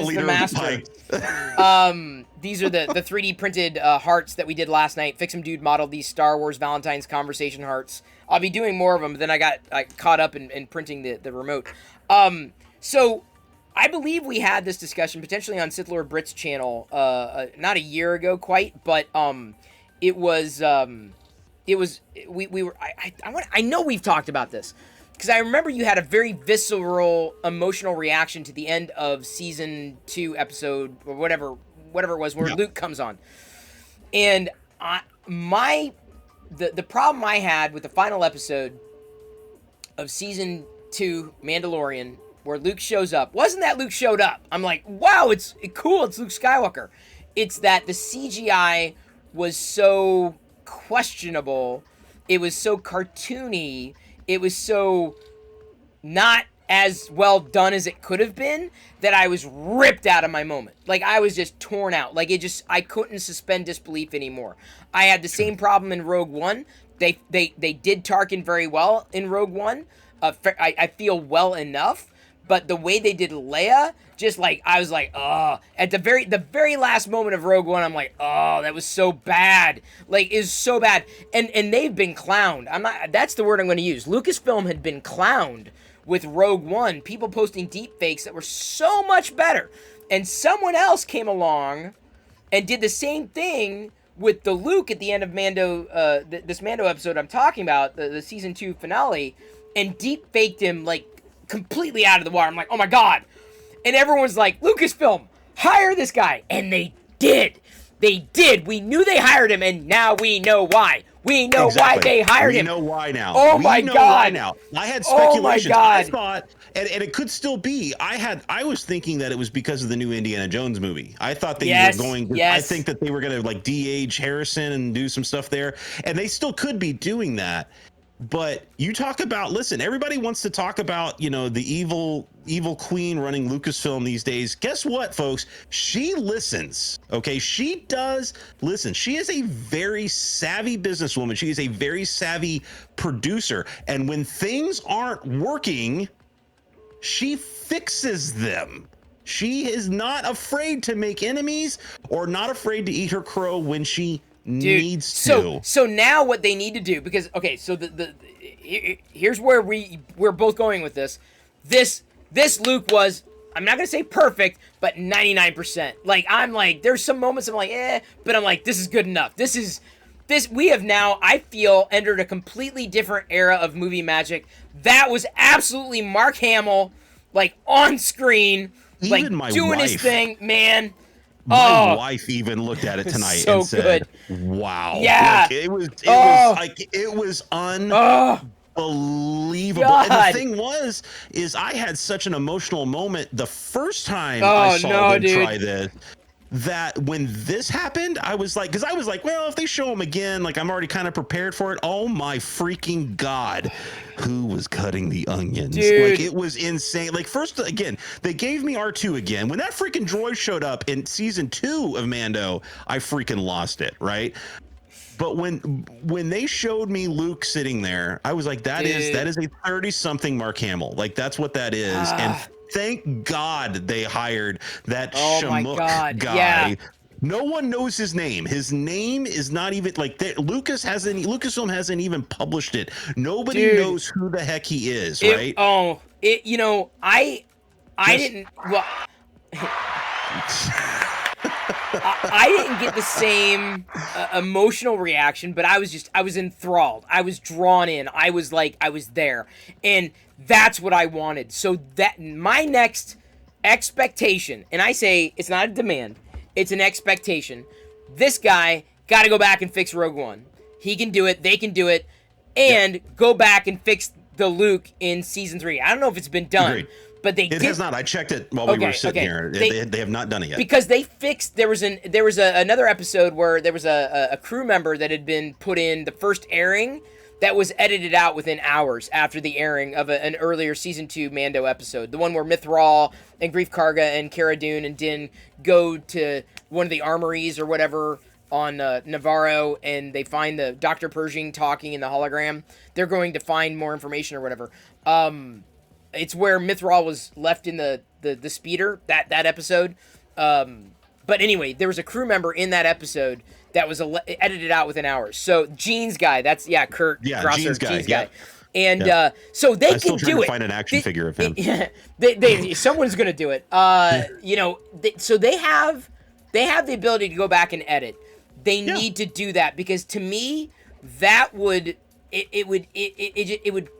leader master. These are the 3D printed hearts that we did last night. Fix'em Dude modeled these Star Wars Valentine's conversation hearts. I'll be doing more of them, but then I got caught up in printing the remote. So I believe we had this discussion potentially on Sith Lord Brit's channel, not a year ago quite, but we were. I know we've talked about this because I remember you had a very visceral, emotional reaction to the end of season 2 episode or whatever it was where Luke comes on, and the problem I had with the final episode of season 2 Mandalorian, where Luke shows up, wasn't that Luke showed up. I'm like, wow, it's cool, it's Luke Skywalker. It's that the CGI was so questionable, it was so cartoony, it was so not as well done as it could have been, that I was ripped out of my moment. Like, I was just torn out. Like, I couldn't suspend disbelief anymore. I had the same problem in Rogue One. They did Tarkin very well in Rogue One. I feel well enough. but the way they did Leia, just like I was like, oh, at the very last moment of Rogue One, I'm like, oh, that was so bad. Like, it was so bad. And they've been clowned. That's the word I'm going to use. Lucasfilm had been clowned with Rogue One, people posting deep fakes that were so much better. And someone else came along and did the same thing with the Luke at the end of Mando, this Mando episode I'm talking about, the season 2 finale, and deep faked him like completely out of the water. I'm like, oh my god. And everyone's like, Lucasfilm, hire this guy. And they did. They did. We knew they hired him, and now we know why. We know why they hired him. We know why now. Oh my god! Now. I had speculation. Oh my god! I thought, and it could still be. I was thinking that it was because of the new Indiana Jones movie. I thought that you were going. Yes. I think that they were going to like de-age Harrison and do some stuff there, and they still could be doing that. But you talk about, listen, everybody wants to talk about, the evil queen running Lucasfilm these days. Guess what, folks? She listens. Okay. She does listen. She is a very savvy businesswoman. She is a very savvy producer. And when things aren't working, she fixes them. She is not afraid to make enemies or not afraid to eat her crow when she needs to. So now what they need to do, because so here's where we're both going with this. This Luke was, I'm not gonna say perfect, but 99%. Like, I'm like, there's some moments I'm like, but I'm like, this is good enough. This we have now, I feel, entered a completely different era of movie magic. That was absolutely Mark Hamill, like, on screen, even like doing his thing, man. My wife even looked at it tonight so and said, good. "Wow, yeah, like, it was unbelievable." God. And the thing is I had such an emotional moment the first time I saw them try this. That when this happened, I was like, well, if they show him again, like, I'm already kind of prepared for it. Oh my freaking god, who was cutting the onions? Dude. Like, it was insane. Like, first, again, they gave me R2 again. When that freaking droid showed up in season 2 of Mando, I freaking lost it, right? But when they showed me Luke sitting there, I was like, that is a 30-something Mark Hamill. Like, that's what that is. And thank God they hired that Shamook guy. Yeah. No one knows his name. His name is not even like Lucasfilm hasn't even published it. Nobody knows who the heck he is, right? I didn't. Well, I didn't get the same emotional reaction, but I was enthralled. I was drawn in. I was there. And that's what I wanted. So that my next expectation, and I say it's not a demand, it's an expectation. This guy got to go back and fix Rogue One. He can do it. They can do it. And go back and fix the Luke in season 3. I don't know if it's been done. Agreed. But it has not. I checked it while we were sitting here. They have not done it yet. Because they fixed. There was another episode where there was a crew member that had been put in the first airing that was edited out within hours after the airing of an earlier season 2 Mando episode. The one where Mithral and Greef Karga and Cara Dune and Din go to one of the armories or whatever on Navarro, and they find the Dr. Pershing talking in the hologram. They're going to find more information or whatever. It's where Mithral was left in the speeder, that episode. But anyway, there was a crew member in that episode that was edited out within hours. So Gene's guy, that's Kurt Grosser, Gene's guy. And so they can do it. To find an action figure of him. Yeah, someone's gonna do it. So they have the ability to go back and edit. They need to do that, because to me that would. It would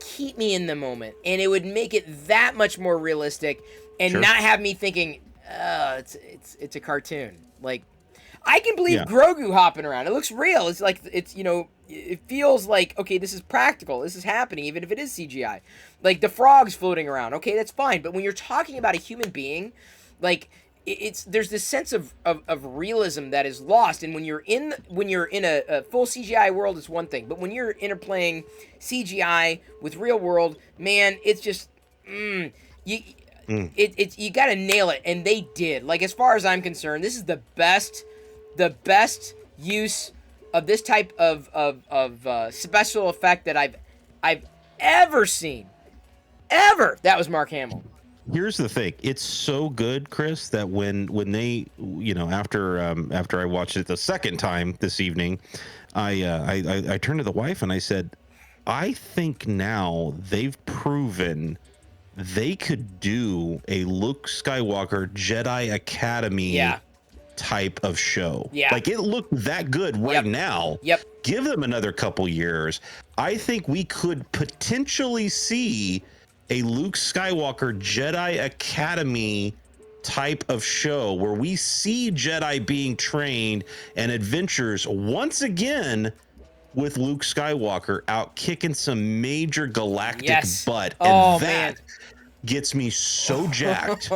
keep me in the moment, and it would make it that much more realistic, and not have me thinking, it's a cartoon. Like, I can believe Grogu hopping around. It looks real. It's like it feels like, okay, this is practical. This is happening, even if it is CGI. Like the frogs floating around. Okay, that's fine. But when you're talking about a human being, like, there's this sense of realism that is lost, and when you're in a full CGI world, it's one thing, but when you're interplaying CGI with real world, man, it's just you gotta nail it, and they did. Like, as far as I'm concerned, this is the best use of this type of special effect that I've ever seen. Ever. That was Mark Hamill. Here's the thing. It's so good, Chris, that when they, after I watched it the second time this evening, I turned to the wife and I said, I think now they've proven they could do a Luke Skywalker Jedi Academy type of show. Yeah. Like, it looked that good right now. Yep. Give them another couple years. I think we could potentially see a Luke Skywalker Jedi Academy type of show where we see Jedi being trained and adventures once again with Luke Skywalker out kicking some major galactic butt. And that gets me so jacked.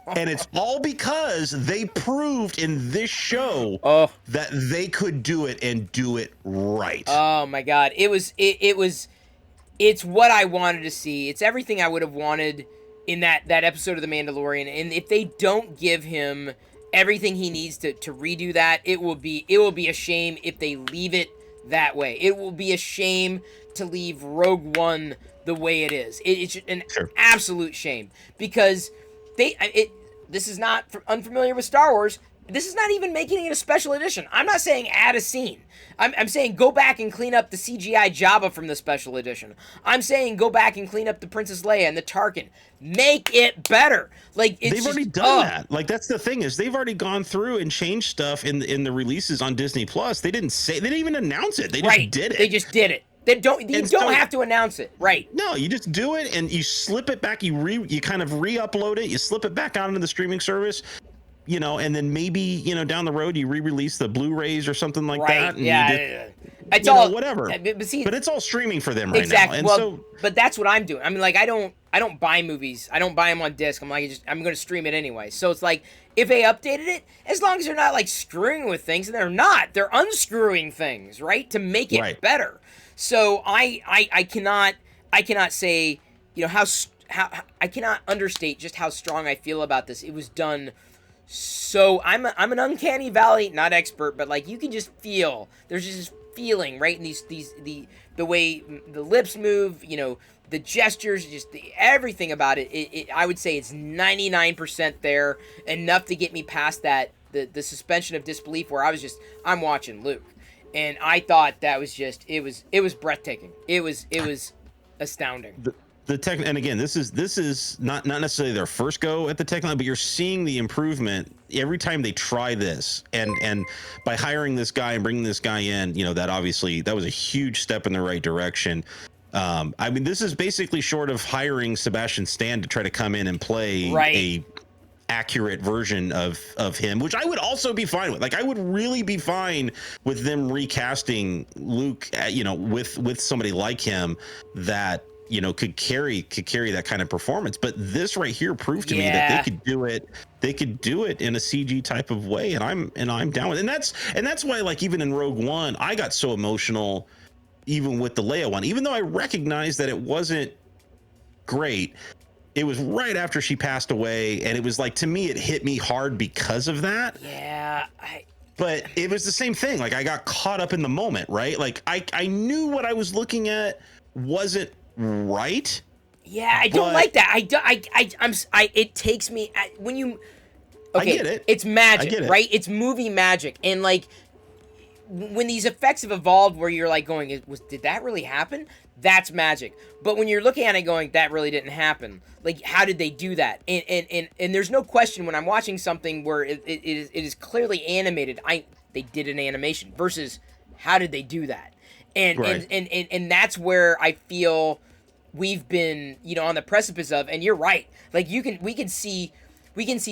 And it's all because they proved in this show that they could do it and do it right. Oh my God. It's what I wanted to see. It's everything I would have wanted in that episode of The Mandalorian. And if they don't give him everything he needs to redo that, it will be a shame if they leave it that way. It will be a shame to leave Rogue One the way it is. It's an absolute shame, because this is not unfamiliar with Star Wars. This is not even making it a special edition. I'm not saying add a scene. I'm saying go back and clean up the CGI Jabba from the special edition. I'm saying go back and clean up the Princess Leia and the Tarkin. Make it better. Like, they've already done that. Like, that's the thing, is they've already gone through and changed stuff in the releases on Disney Plus. They didn't even announce it. They just did it. They just did it. You don't have to announce it, right? No, you just do it and you slip it back. You kind of re-upload it. You slip it back out into the streaming service. And then maybe, down the road you re-release the Blu-rays or something like that. And it's all whatever. But it's all streaming for them right exactly. now. And well, but that's what I'm doing. I mean, like, I don't buy movies. I don't buy them on disc. I'm going to stream it anyway. So it's like, if they updated it, as long as they're not like screwing with things, and they're unscrewing things, right, to make it better. So I cannot say, how I cannot understate just how strong I feel about this. It was done. So I'm an uncanny valley, not expert, but like, you can just feel, there's just this feeling, right? And the way the lips move, the gestures, just everything about it. I would say it's 99% there, enough to get me past that the suspension of disbelief where I'm watching Luke, and I thought that was just it was breathtaking. It was astounding. And again, this is not necessarily their first go at the tech line, but you're seeing the improvement every time they try this. And by hiring this guy and bringing this guy in, that was a huge step in the right direction. I mean, this is basically short of hiring Sebastian Stan to try to come in and play a accurate version of him, which I would also be fine with. Like, I would really be fine with them recasting Luke, with somebody like him that could carry that kind of performance. But this right here proved to me that they could do it. They could do it in a CG type of way, and I'm down with it. And that's why, like, even in Rogue One, I got so emotional, even with the Leia one, even though I recognized that it wasn't great. It was right after she passed away, and it was like, to me, it hit me hard because of that. Yeah, but it was the same thing. Like, I got caught up in the moment, right? Like, I knew what I was looking at wasn't right. Yeah, I don't like that. It takes me when you. Okay, I get it. It's magic, I get it. Right? It's movie magic, and like, when these effects have evolved, where you're like going, did that really happen? That's magic. But when you're looking at it going, that really didn't happen. Like, how did they do that? And there's no question when I'm watching something where it is clearly animated. They did an animation versus how did they do that? And that's where I feel we've been, on the precipice of. And you're right. Like, we can see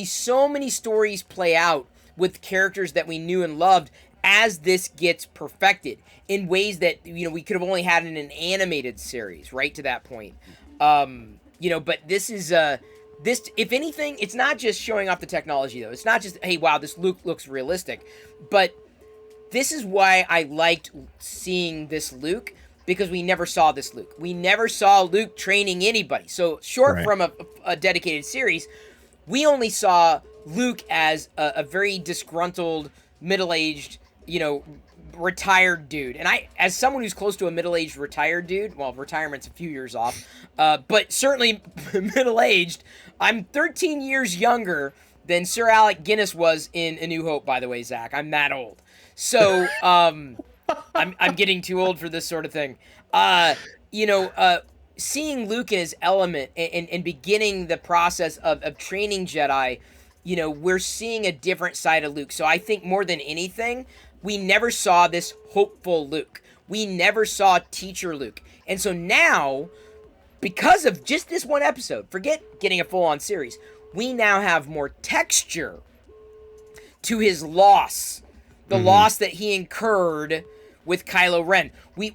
so many stories play out with characters that we knew and loved as this gets perfected in ways that we could have only had in an animated series, right, to that point. But this is if anything, it's not just showing off the technology, though. It's not just, hey, wow, this Luke looks realistic, but this is why I liked seeing this Luke, because we never saw this Luke. We never saw Luke training anybody. So short from a dedicated series, we only saw Luke as a very disgruntled, middle-aged, retired dude, and as someone who's close to a middle-aged retired dude, well, retirement's a few years off, but certainly middle-aged, I'm 13 years younger than Sir Alec Guinness was in A New Hope, by the way, Zach. I'm that old. So, I'm getting too old for this sort of thing. Seeing Luke in his element and beginning the process of training Jedi, we're seeing a different side of Luke. So I think more than anything, we never saw this hopeful Luke. We never saw teacher Luke. And so now, because of just this one episode, forget getting a full-on series, we now have more texture to his loss. The loss that he incurred with Kylo Ren. We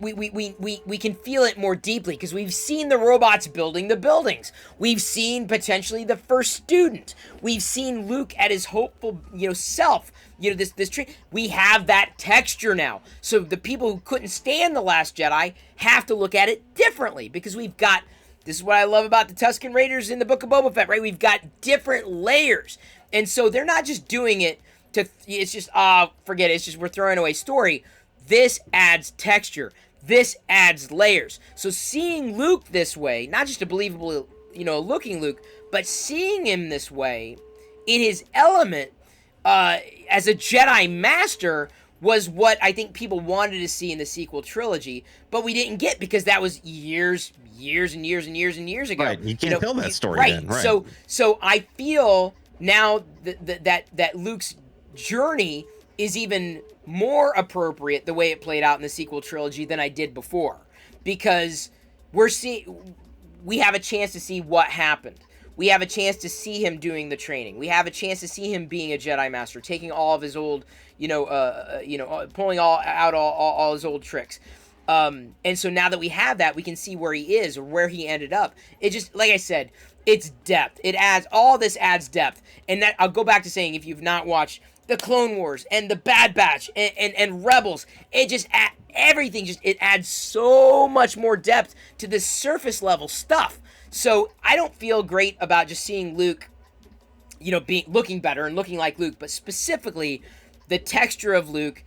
can feel it more deeply because we've seen the robots building the buildings. We've seen potentially the first student. We've seen Luke at his hopeful, self. This tree. We have that texture now. So the people who couldn't stand The Last Jedi have to look at it differently because we've got. This is what I love about the Tusken Raiders in the Book of Boba Fett, right? We've got different layers, and so they're not just doing it to. It's just forget it. It's just we're throwing away story. This adds texture. This adds layers. So seeing Luke this way, not just a believable, looking Luke, but seeing him this way, in his element, as a Jedi Master, was what I think people wanted to see in the sequel trilogy, but we didn't get because that was years and years ago. Right, you can't tell that story right. then. Right. So I feel now that Luke's journey is even more appropriate the way it played out in the sequel trilogy than I did before, because we have a chance to see what happened. We have a chance to see him doing the training. We have a chance to see him being a Jedi Master, taking all of his old, pulling all his old tricks. And so now that we have that, we can see where he is or where he ended up. It just, like I said, it's depth. All this adds depth. And that, I'll go back to saying, if you've not watched the Clone Wars and the Bad Batch and Rebels, it just everything it adds so much more depth to this surface level stuff. So I don't feel great about just seeing Luke, looking better and looking like Luke, but specifically the texture of Luke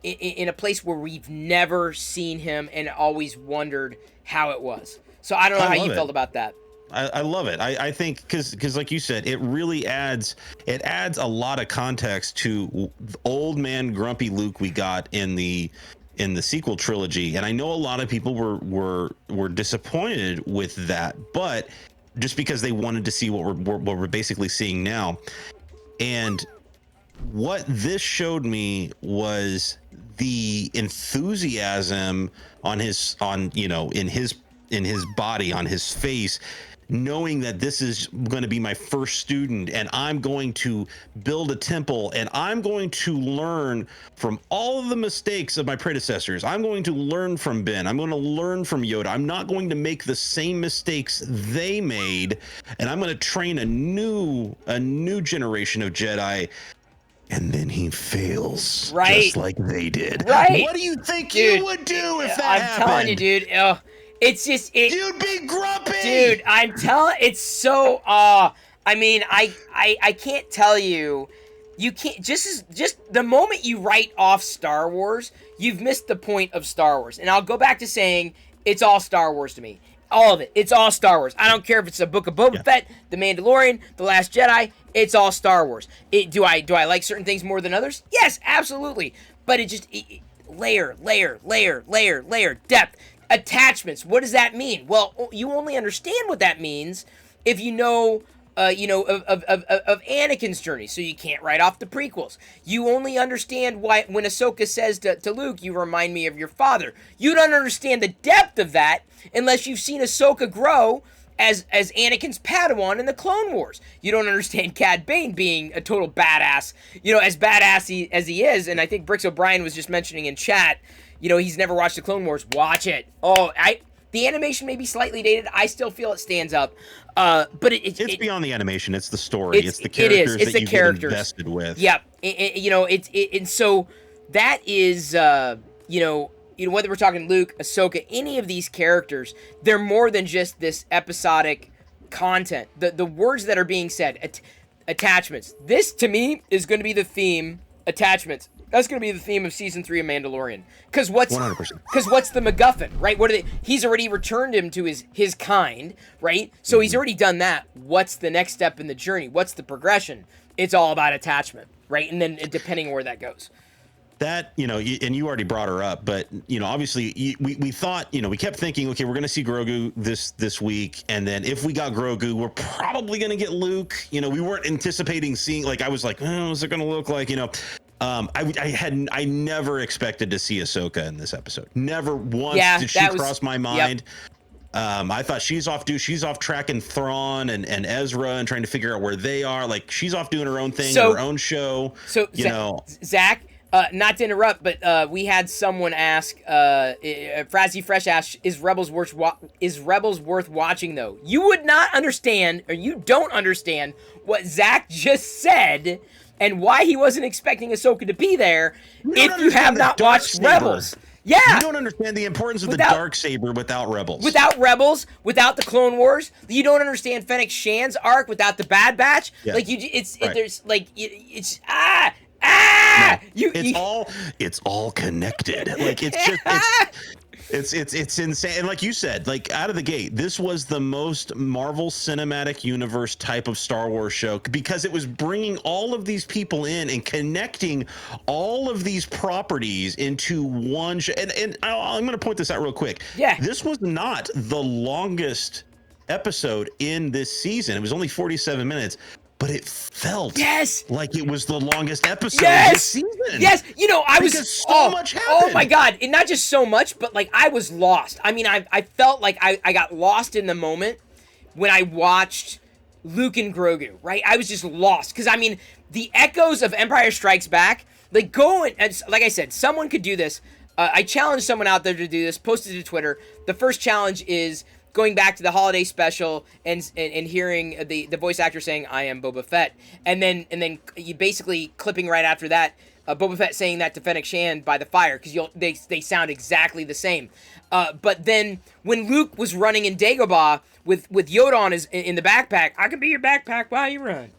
in a place where we've never seen him and always wondered how it was. So I don't know how you felt about that. I love it. I think because like you said, it really adds a lot of context to old man grumpy Luke we got in the sequel trilogy, and I know a lot of people were disappointed with that, but just because they wanted to see what we're basically seeing now. And what this showed me was the enthusiasm in his body, on his face, knowing that this is going to be my first student and I'm going to build a temple and I'm going to learn from all of the mistakes of my predecessors. I'm going to learn from Ben. I'm going to learn from Yoda. I'm not going to make the same mistakes they made, and I'm going to train a new generation of Jedi. And then he fails, right, just like they did. Right. What do you think you would do if that happened? I'm telling you, dude. It's just you'd be grumpy, dude. I'm telling. It's so. I mean, I can't tell you. You can't just the moment you write off Star Wars, you've missed the point of Star Wars. And I'll go back to saying it's all Star Wars to me. All of it. It's all Star Wars. I don't care if it's a Book of Boba Fett, The Mandalorian, The Last Jedi. It's all Star Wars. Do I like certain things more than others? Yes, absolutely. But layer, depth, attachments. What does that mean? Well, you only understand what that means if you know, of Anakin's journey. So you can't write off the prequels. You only understand why when Ahsoka says to Luke, "You remind me of your father." You don't understand the depth of that unless you've seen Ahsoka grow as Anakin's Padawan in the Clone Wars. You don't understand Cad Bane being a total badass, as badass as he is. And I think Brix O'Brien was just mentioning in chat, he's never watched the Clone Wars. Watch it. The animation may be slightly dated. I still feel it stands up. But it's beyond the animation. It's the story. It's the characters that you get invested with. Yep. And so that is, whether we're talking Luke, Ahsoka, any of these characters, they're more than just this episodic content. The words that are being said, attachments. This, to me, is going to be the theme Attachments. That's going to be the theme of season 3 of Mandalorian. Because what's 100%. Because what's the MacGuffin, right? What are they? He's already returned him to his kind, right? So he's already done that. What's the next step in the journey? What's the progression? It's all about attachment, right? And then depending on where that goes. That, and you already brought her up, but, obviously we thought, we kept thinking, okay, we're going to see Grogu this week. And then if we got Grogu, we're probably going to get Luke. We weren't anticipating seeing, like, I was like, oh, what's it going to look like? I never expected to see Ahsoka in this episode. Never once did she cross my mind. Yep. I thought she's off tracking Thrawn and Ezra and trying to figure out where they are. Like, she's off doing her own thing, her own show. So, Zach, not to interrupt, but we had someone ask, Frazzy Fresh asked, is Rebels worth watching, though? You would not understand, or you don't understand what Zach just said and why he wasn't expecting Ahsoka to be there if you have not watched Rebels. Yeah. You don't understand the importance of the Darksaber without Rebels. Without Rebels, without the Clone Wars, you don't understand Fennec Shan's arc without the Bad Batch. Yeah. Like, it's all connected. Like, it's just it's insane. And like you said, like, out of the gate, this was the most Marvel Cinematic Universe type of Star Wars show, because it was bringing all of these people in and connecting all of these properties into one show. And I'm going to point this out real quick. Yeah, this was not the longest episode in this season. It was only 47 minutes. But it felt like it was the longest episode of this season. Yes, I was so much happened. Oh my God, and not just so much, but like I was lost. I mean, I felt like I got lost in the moment when I watched Luke and Grogu. Right, I was just lost because I mean the echoes of Empire Strikes Back. Like and like I said, someone could do this. I challenged someone out there to do this. Posted to Twitter. The first challenge is going back to the holiday special and hearing the voice actor saying, "I am Boba Fett," and then you basically clipping right after that, Boba Fett saying that to Fennec Shan by the fire, because they sound exactly the same. But then when Luke was running in Dagobah with Yoda on in the backpack, I could be your backpack while you run.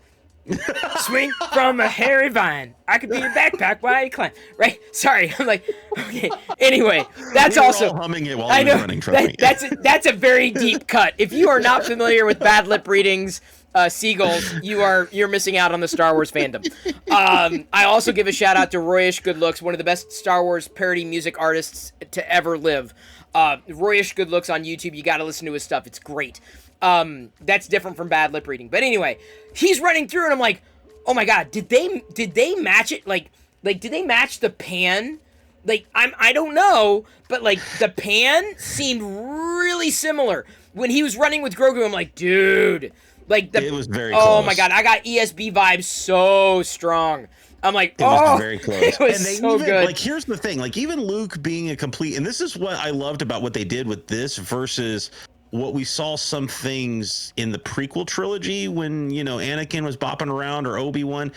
Swing from a hairy vine. I could be your backpack while you climb. Right? Sorry, I'm like, okay. Anyway, that's also all humming it while you're running. That's a very deep cut. If you are not familiar with bad lip readings, Seagulls, you're missing out on the Star Wars fandom. I also give a shout out to Royish Good Looks, one of the best Star Wars parody music artists to ever live. Royish Good Looks on YouTube. You got to listen to his stuff. It's great. That's different from bad lip reading. But anyway, he's running through and I'm like, oh my God, did they match it? Like did they match the pan? Like, I don't know, but like the pan seemed really similar. When he was running with Grogu, I'm like, dude, like it was very close. close. My God, I got ESB vibes so strong. I'm like, it was very close. It was so good. Like, here's the thing, like, even Luke being a complete, and this is what I loved about what they did with this versus what we saw some things in the prequel trilogy when, Anakin was bopping around, or Obi-Wan.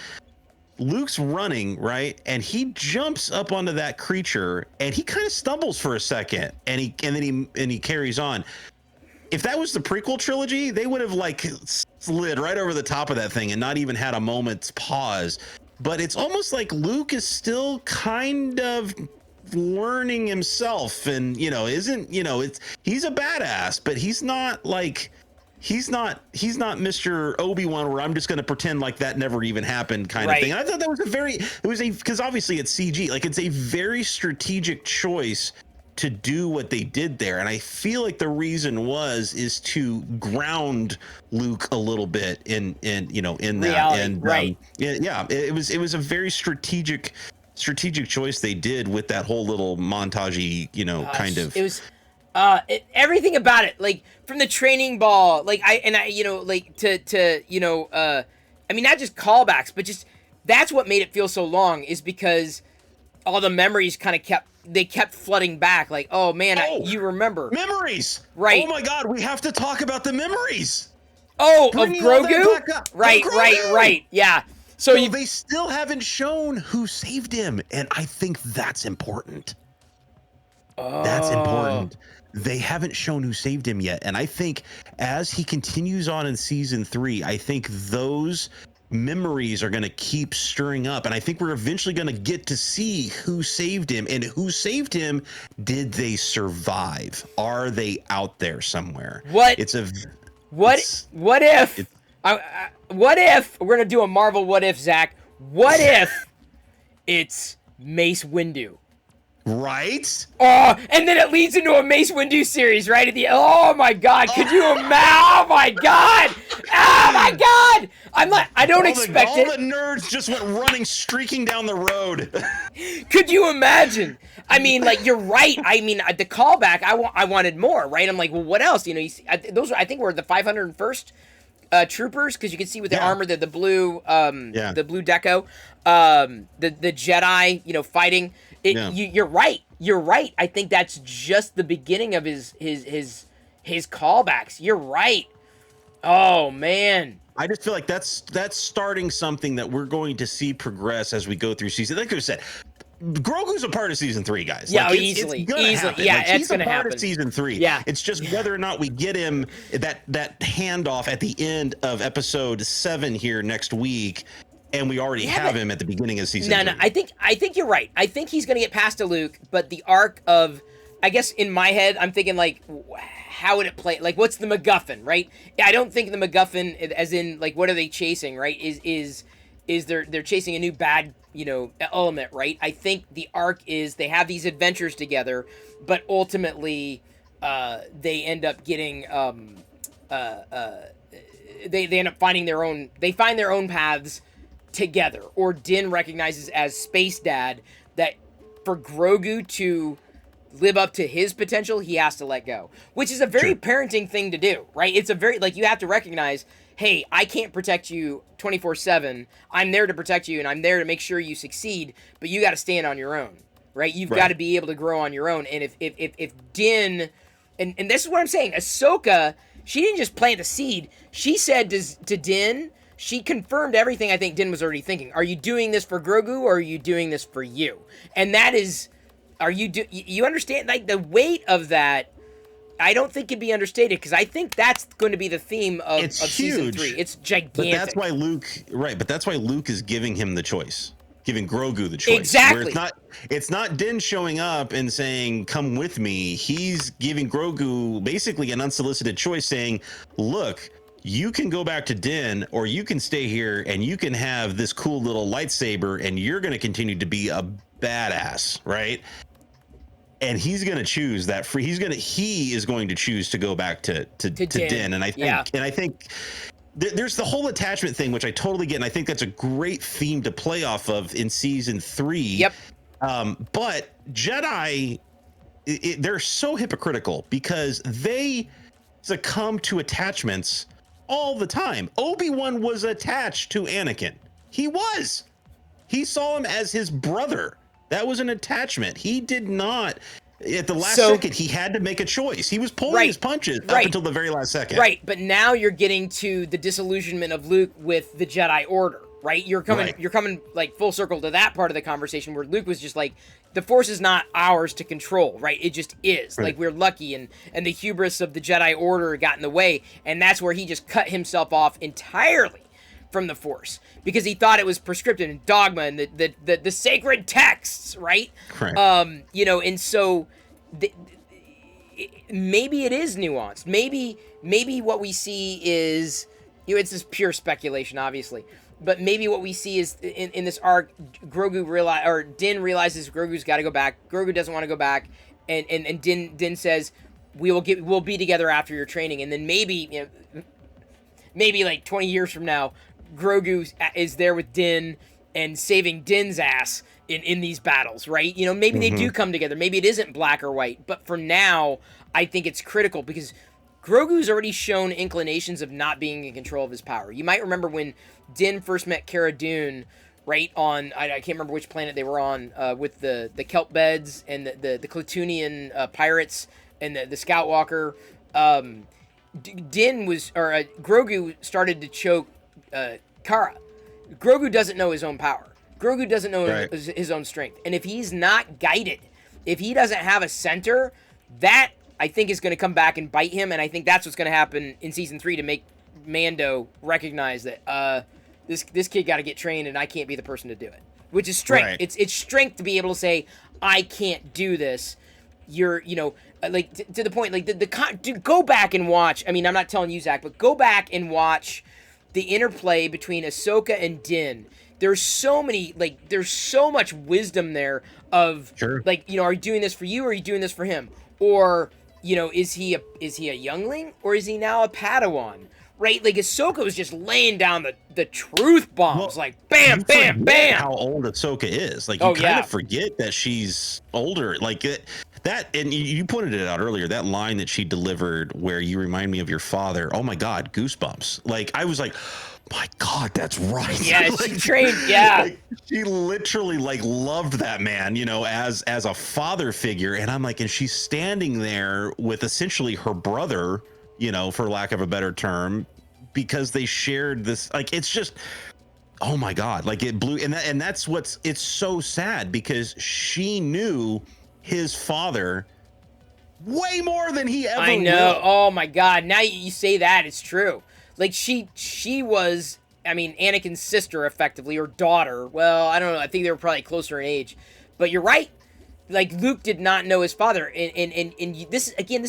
Luke's running, right? And he jumps up onto that creature and he kind of stumbles for a second and he carries on. If that was the prequel trilogy, they would have like slid right over the top of that thing and not even had a moment's pause. But it's almost like Luke is still kind of learning himself, and he's a badass, but he's not Mr. Obi-Wan where I'm just going to pretend like that never even happened kind of thing. And I thought that was because obviously it's CG, like it's a very strategic choice to do what they did there. And I feel like the reason is to ground Luke a little bit in reality, that. And right. It was a very strategic choice they did with that whole little montagey, kind of. It was everything about it, like from the training ball, like I mean, not just callbacks, but just that's what made it feel so long, is because all the memories kind of kept flooding back. Like, oh man, you remember memories, right? Oh my God, we have to talk about the memories. Oh, of Grogu, right, yeah. So they still haven't shown who saved him, and I think that's important. That's important. They haven't shown who saved him yet, and I think as he continues on in season 3, I think those memories are going to keep stirring up, and I think we're eventually going to get to see who saved him, and who saved him. Did they survive? Are they out there somewhere? What it's a what it's, what if it, what if we're gonna do a Marvel what if, Zach? What if it's Mace Windu? right? Oh, and then it leads into a Mace Windu series right at the. Oh my God! Could you imagine? Oh my God! Oh my God! I'm like, I don't expect all it. the nerds just went running, streaking down the road. Could you imagine? I mean, like, you're right. I mean, the callback. I wanted more, right? I'm like, well, what else? You know, those I think were the 501st troopers, because you can see with the armor the blue the blue deco, the Jedi, you know, fighting. You're right. You're right. I think that's just the beginning of his callbacks. You're right. Oh man. I just feel like that's starting something that we're going to see progress as we go through season. Like I said, Grogu's a part of season 3, guys. Yeah, like, easily. It's gonna happen. Yeah, like, it's gonna happen. He's a part of season 3. Yeah. It's just whether or not we get him that handoff at the end of episode 7 here next week, and we already have him at the beginning of season 3. No, I think you're right. I think he's gonna get past to Luke, but the arc of, I guess in my head, I'm thinking like, how would it play? Like, what's the MacGuffin, right? I don't think the MacGuffin, as in like, what are they chasing, right? Is they're chasing a new bad, you know, element, right? I think the arc is they have these adventures together, but ultimately, they end up getting, they end up finding their own. They find their own paths together. Or Din recognizes as Space Dad that for Grogu to live up to his potential, he has to let go, which is a very parenting thing to do, right? It's a very, like, you have to recognize, hey, I can't protect you 24/7. I'm there to protect you, and I'm there to make sure you succeed, but you got to stand on your own, right? You've got to be able to grow on your own. And if Din, and this is what I'm saying, Ahsoka, she didn't just plant the seed. She said to Din, she confirmed everything I think Din was already thinking. Are you doing this for Grogu, or are you doing this for you? And that is, you understand, like, the weight of that, I don't think can be understated, because I think that's going to be the theme of season 3. It's gigantic. But that's why Luke is giving him the choice, giving Grogu the choice. Exactly. Where it's not Din showing up and saying, "Come with me." He's giving Grogu basically an unsolicited choice, saying, "Look, you can go back to Din, or you can stay here and you can have this cool little lightsaber, and you're going to continue to be a badass, right?" And he's going to choose that free. He is going to choose to go back to Din. And I think, there's the whole attachment thing, which I totally get. And I think that's a great theme to play off of in season 3. Yep. But Jedi, they're so hypocritical because they succumb to attachments all the time. Obi-Wan was attached to Anakin. He saw him as his brother. That was an attachment. He did not, at the last second, he had to make a choice. He was pulling his punches up until the very last second. Right, but now you're getting to the disillusionment of Luke with the Jedi Order, right? You're coming like full circle to that part of the conversation where Luke was just like, the Force is not ours to control, right? It just is. Right. Like, we're lucky, and the hubris of the Jedi Order got in the way, and that's where he just cut himself off entirely from the Force, because he thought it was prescriptive and dogma and the sacred texts, right? Correct. You know, and so maybe it is nuanced. Maybe what we see is, you know, it's just pure speculation, obviously, but maybe what we see is in this arc, Din realizes Grogu's got to go back. Grogu doesn't want to go back, and Din says, we'll be together after your training, and then maybe like 20 years from now, Grogu is there with Din and saving Din's ass in these battles, right? You know, maybe they do come together. Maybe it isn't black or white. But for now, I think it's critical because Grogu's already shown inclinations of not being in control of his power. You might remember when Din first met Cara Dune, right, on, I can't remember which planet they were on, with the kelp beds and the Klatooinian pirates and the Scout Walker. Grogu started to choke Kara. Grogu doesn't know his own power. Grogu doesn't know his own strength. And if he's not guided, if he doesn't have a center, that, I think, is going to come back and bite him. And I think that's what's going to happen in season 3 to make Mando recognize that, this kid got to get trained, and I can't be the person to do it. Which is strength. Right. It's strength to be able to say, I can't do this. You're, like, to the point, like, dude, go back and watch. I mean, I'm not telling you, Zach, but go back and watch the interplay between Ahsoka and Din. There's so much wisdom there of, like, are you doing this for you, or are you doing this for him? Or, is he a youngling, or is he now a Padawan? Right? Like, Ahsoka was just laying down the truth bombs, like, bam, bam, bam! How old Ahsoka is. Like, you kind of forget that she's older. Like, that, and you pointed it out earlier, that line that she delivered where you remind me of your father. Oh, my God, goosebumps. Like, I was like, my God, that's right. Yeah, like, she trained, yeah. Like, she literally, like, loved that man, as a father figure. And I'm like, and she's standing there with essentially her brother, for lack of a better term, because they shared this, like, it's just, oh my God, like, it blew. And that's it's so sad, because she knew his father way more than he ever I know. will. Oh my God. Now you say that, it's true. Like, she was, I mean, Anakin's sister, effectively, or daughter. Well, I don't know. I think they were probably closer in age. But you're right. Like, Luke did not know his father. And this is, again,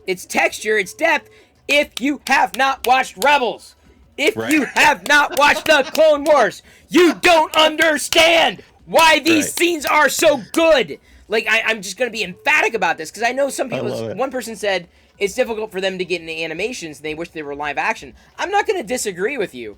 it's texture, it's depth. If you have not watched Rebels, if you have not watched the Clone Wars, you don't understand why these scenes are so good. Like, I'm just going to be emphatic about this, because I know some people, one person said it's difficult for them to get into animations and they wish they were live action. I'm not going to disagree with you,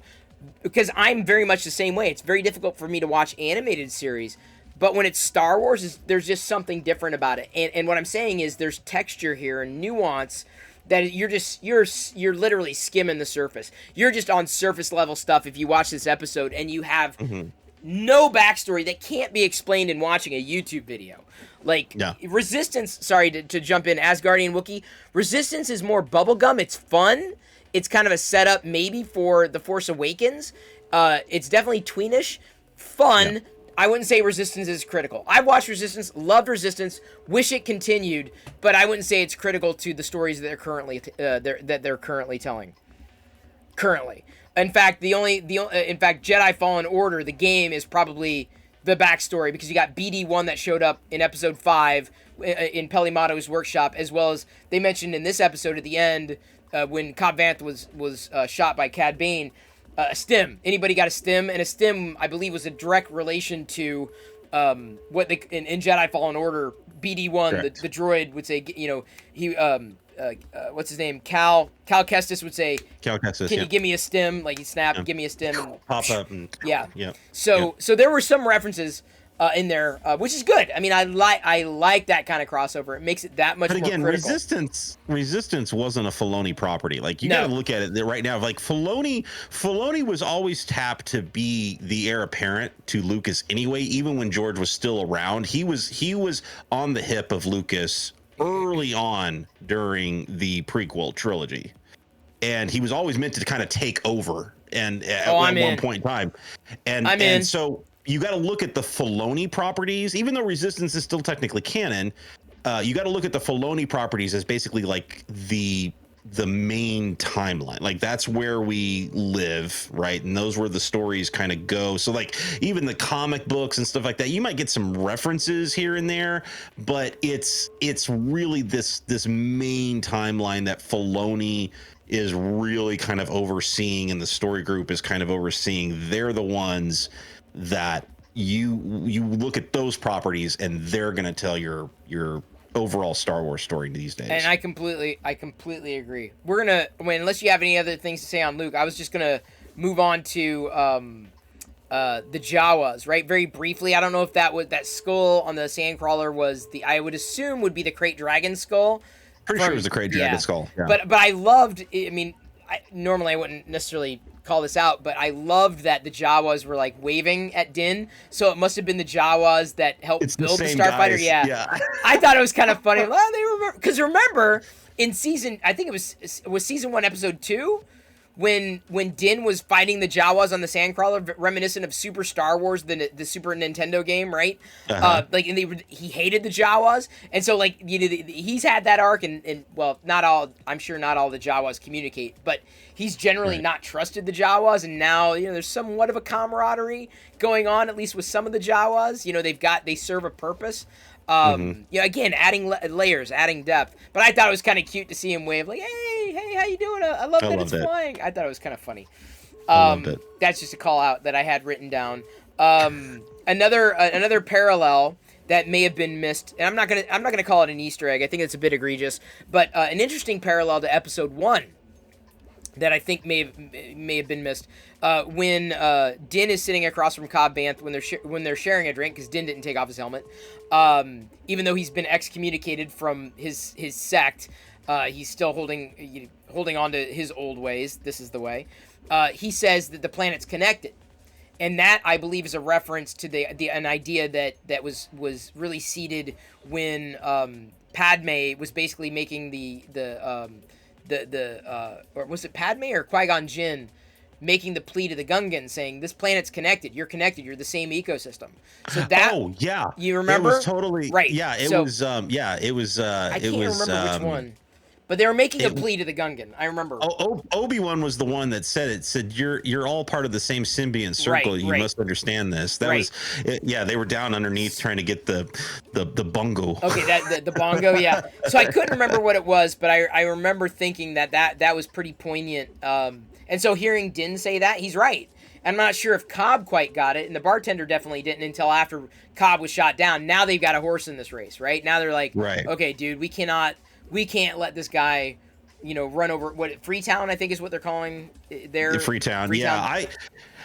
because I'm very much the same way. It's very difficult for me to watch animated series, but when it's Star Wars, there's just something different about it. And what I'm saying is there's texture here and nuance that you're literally skimming the surface. You're just on surface level stuff if you watch this episode and you have no backstory that can't be explained in watching a YouTube video. Like, Resistance, sorry to jump in, Asgardian Wookiee, Resistance is more bubblegum. It's fun. It's kind of a setup maybe for The Force Awakens. It's definitely tweenish, fun. Yeah. I wouldn't say Resistance is critical. I've watched Resistance, loved Resistance, wish it continued, but I wouldn't say it's critical to the stories that they're currently telling. Currently, in fact, Jedi Fallen Order, the game, is probably the backstory, because you got BD-1 that showed up in Episode 5 in Pelimato's workshop, as well as they mentioned in this episode at the end when Cobb Vanth was shot by Cad Bane. A stim. Anybody got a stim? And a stim, I believe, was a direct relation to what they in Jedi Fallen Order, BD-1, the droid would say, he what's his name? Cal Kestis would say, Cal Kestis, can you give me a stim? Like, he snapped, give me a stim. And, pop up. And, So there were some references in there, which is good. I mean, I like that kind of crossover. It makes it that much more critical. But again, Resistance wasn't a Filoni property. Like, you got to look at it right now. Like, Filoni was always tapped to be the heir apparent to Lucas anyway. Even when George was still around, he was on the hip of Lucas early on during the prequel trilogy, and he was always meant to kind of take over. And at one point in time, and so. You got to look at the Filoni properties, even though Resistance is still technically canon. You got to look at the Filoni properties as basically like the main timeline. Like, that's where we live, right? And those where the stories kind of go. So, like, even the comic books and stuff like that, you might get some references here and there, but it's really this main timeline that Filoni is really kind of overseeing, and the story group is kind of overseeing. They're the ones that you look at those properties, and they're going to tell your overall Star Wars story these days. And I completely agree. We're gonna, unless you have any other things to say on Luke, I was just gonna move on to the Jawas, right? Very briefly. I don't know if that skull on the Sandcrawler was I would assume would be the Krayt Dragon skull. Pretty sure it was the Krayt Dragon skull. Yeah. But I loved. I mean, normally I wouldn't necessarily call this out, but I loved that the Jawas were like waving at Din, so it must have been the Jawas that helped build the Starfighter. Yeah. I thought it was kind of funny. Well, they remember, because remember in season, I think it was season 1, episode 2, when Din was fighting the Jawas on the Sandcrawler, reminiscent of Super Star Wars, the Super Nintendo game, right? Like, and he hated the Jawas, and so like he's had that arc, and well, not all. I'm sure not all the Jawas communicate, but he's generally not trusted the Jawas, and now there's somewhat of a camaraderie going on, at least with some of the Jawas. They serve a purpose. Again, adding layers, adding depth. But I thought it was kind of cute to see him wave like, hey, how you doing? I love that it's flying. I thought it was kind of funny. I loved it. That's just a call out that I had written down. Another parallel that may have been missed, and I'm not gonna call it an Easter egg. I think it's a bit egregious, but an interesting parallel to Episode 1 that I think may have been missed when Din is sitting across from Cobb Vanth when they're sharing a drink, because Din didn't take off his helmet, even though he's been excommunicated from his sect. He's still holding on to his old ways. This is the way. He says that the planet's connected, and that, I believe, is a reference to an idea that was really seeded when Padme was basically making or was it Padme or Qui-Gon Jinn making the plea to the Gungans, saying this planet's connected. You're connected. You're the same ecosystem. So that. Oh yeah, you remember? It was totally right. Yeah, it was. It was. I can't remember which one. But they were making a plea to the Gungan. I remember. Obi-Wan was the one that said it. Said you're all part of the same symbiont circle. You must understand this. That was. They were down underneath trying to get the bongo. Okay, the bongo. Yeah. So I couldn't remember what it was, but I remember thinking that was pretty poignant. And so hearing Din say that, he's right. I'm not sure if Cobb quite got it, and the bartender definitely didn't until after Cobb was shot down. Now they've got a horse in this race, right? Now they're like, okay, dude, we can't let this guy, run over Freetown, I think is what they're calling their Freetown. Yeah.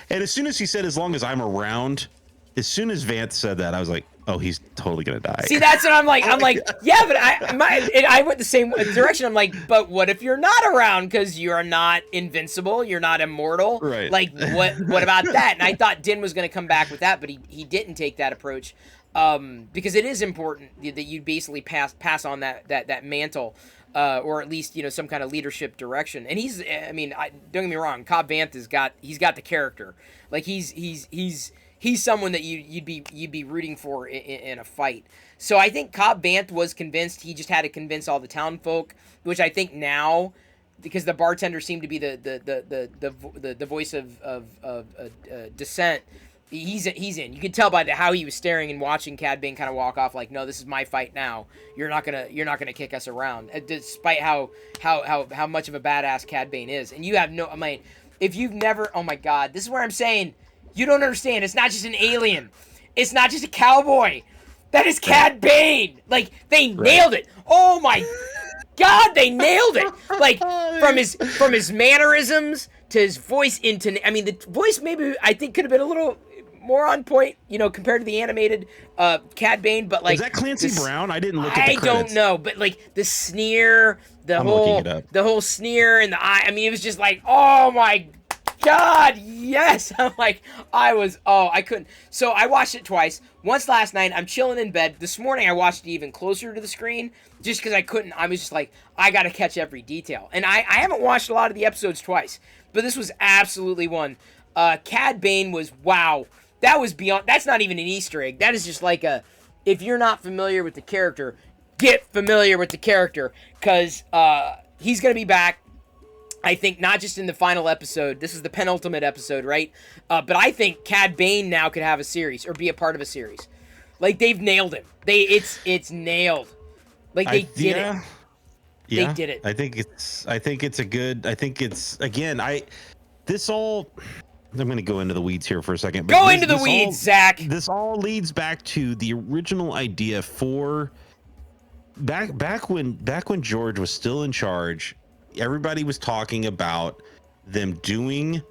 And as soon as he said, as long as I'm around, as soon as Vanth said that, I was like, oh, he's totally going to die. See, that's what I'm like. I'm like, yeah, but I went the same direction. I'm like, but what if you're not around? Because you're not invincible. You're not immortal. Right. Like, what about that? And I thought Din was going to come back with that, but he didn't take that approach. Because it is important that you basically pass on that mantle, or at least some kind of leadership direction. And don't get me wrong, Cobb Vanth he's got the character. Like he's someone that you'd be rooting for in a fight. So I think Cobb Vanth was convinced. He just had to convince all the town folk, which I think now, because the bartender seemed to be the voice of dissent. He's in. You could tell by how he was staring and watching Cad Bane kind of walk off, like, no, this is my fight now. You're not gonna kick us around, despite how much of a badass Cad Bane is. And you have no. I mean, if you've never, oh my God, this is where I'm saying you don't understand. It's not just an alien. It's not just a cowboy. That is Cad Bane. Like, they nailed it. Oh my God, they nailed it. Like, from his mannerisms to his voice the voice maybe I think could have been a little more on point, compared to the animated Cad Bane, but like, is that Clancy Brown? I didn't look at the credits. I don't know, but like the sneer, the whole sneer in the eye. I mean, it was just like, oh my God, yes. I'm like, I couldn't. So I watched it twice. Once last night, I'm chilling in bed. This morning, I watched it even closer to the screen just because I couldn't. I was just like, I got to catch every detail. And I haven't watched a lot of the episodes twice, but this was absolutely one. Cad Bane was, wow. That was beyond, that's not even an Easter egg. That is just like if you're not familiar with the character, get familiar with the character, because he's going to be back. I think not just in the final episode. This is the penultimate episode, right? But I think Cad Bane now could have a series or be a part of a series. Like, they've nailed him. It's nailed. Like, they did it. Yeah, they did it. I think it's again. I'm going to go into the weeds here for a second. Go into the weeds, Zach. This all leads back to the original idea for back when George was still in charge. Everybody was talking about them doing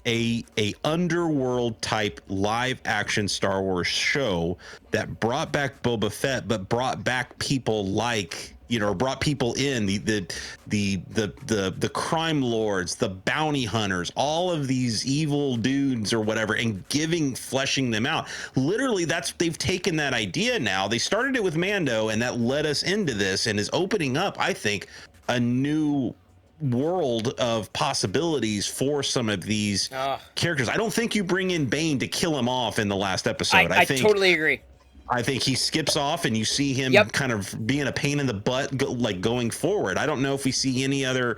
a underworld type live action Star Wars show that brought back Boba Fett, but brought back people like, brought people in the crime lords, the bounty hunters, all of these evil dudes or whatever, and fleshing them out. Literally, they've taken that idea now. They started it with Mando, and that led us into this and is opening up, I think, a new world of possibilities for some of these characters. I don't think you bring in Bane to kill him off in the last episode. I think totally agree. I think he skips off and you see him kind of being a pain in the butt, going forward. I don't know if we see any other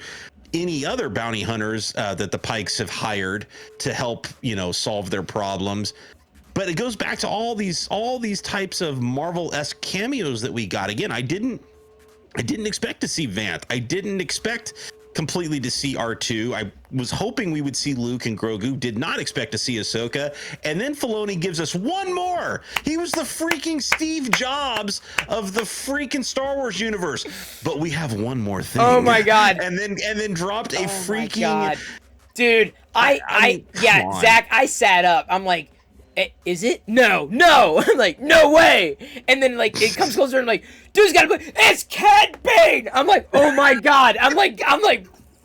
bounty hunters that the Pikes have hired to help, solve their problems. But it goes back to all these types of Marvel-esque cameos that we got. Again, I didn't expect to see Vanth. I didn't expect completely to see R2. I was hoping we would see Luke and Grogu. Did not expect to see Ahsoka. And then Filoni gives us one more. He was the freaking Steve Jobs of the freaking Star Wars universe. But we have one more thing. Oh my God. And then dropped a freaking dude. I mean, Zach, I sat up. I'm like, is it? No. I'm like, no way. And then like it comes closer and like, dude's gotta put, it's Cad Bane. I'm like, oh my God. I'm like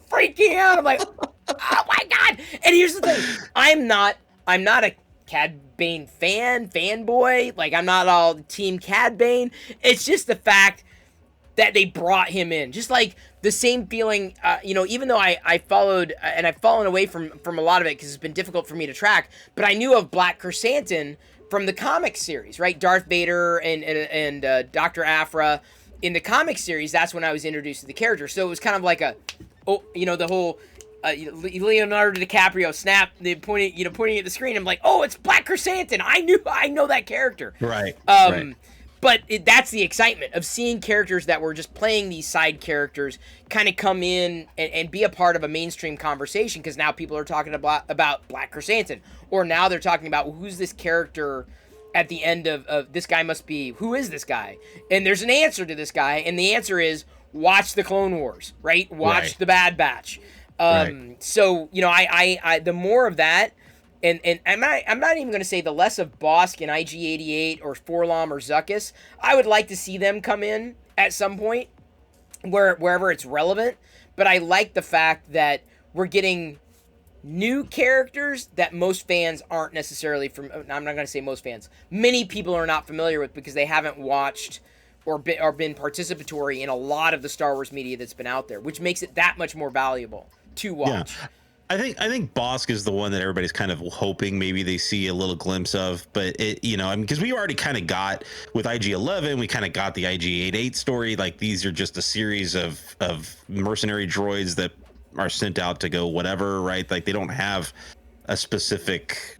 freaking out. I'm like, oh my God. And here's the thing. I'm not a Cad Bane fanboy. Like I'm not all team Cad Bane. It's just the fact that they brought him in. Just like the same feeling, even though I followed, and I've fallen away from a lot of it because it's been difficult for me to track, but I knew of Black Chrysanthemum from the comic series, right? Darth Vader and Dr. Aphra. In the comic series, that's when I was introduced to the character. So it was kind of like the whole Leonardo DiCaprio snap, pointing at the screen. I'm like, oh, it's Black Chrysanthemum. I know that character. Right. Right. But that's the excitement of seeing characters that were just playing these side characters kind of come in and be a part of a mainstream conversation, because now people are talking about Black Chrysanthemum, or now they're talking about who's this character at the end of this guy must be, who is this guy? And there's an answer to this guy, and the answer is watch the Clone Wars, right? Watch the Bad Batch. So, I the more of that, and I'm not even going to say the less of Bosk and IG-88 or Forlom or Zuckuss. I would like to see them come in at some point wherever it's relevant. But I like the fact that we're getting new characters that most fans aren't necessarily from. I'm not going to say most fans. Many people are not familiar with because they haven't watched or been participatory in a lot of the Star Wars media that's been out there, which makes it that much more valuable to watch. Yeah. I think Bosk is the one that everybody's kind of hoping maybe they see a little glimpse of, but because we already kind of got with IG-11, we kind of got the IG-88 story. Like these are just a series of mercenary droids that are sent out to go whatever, right? Like they don't have a specific,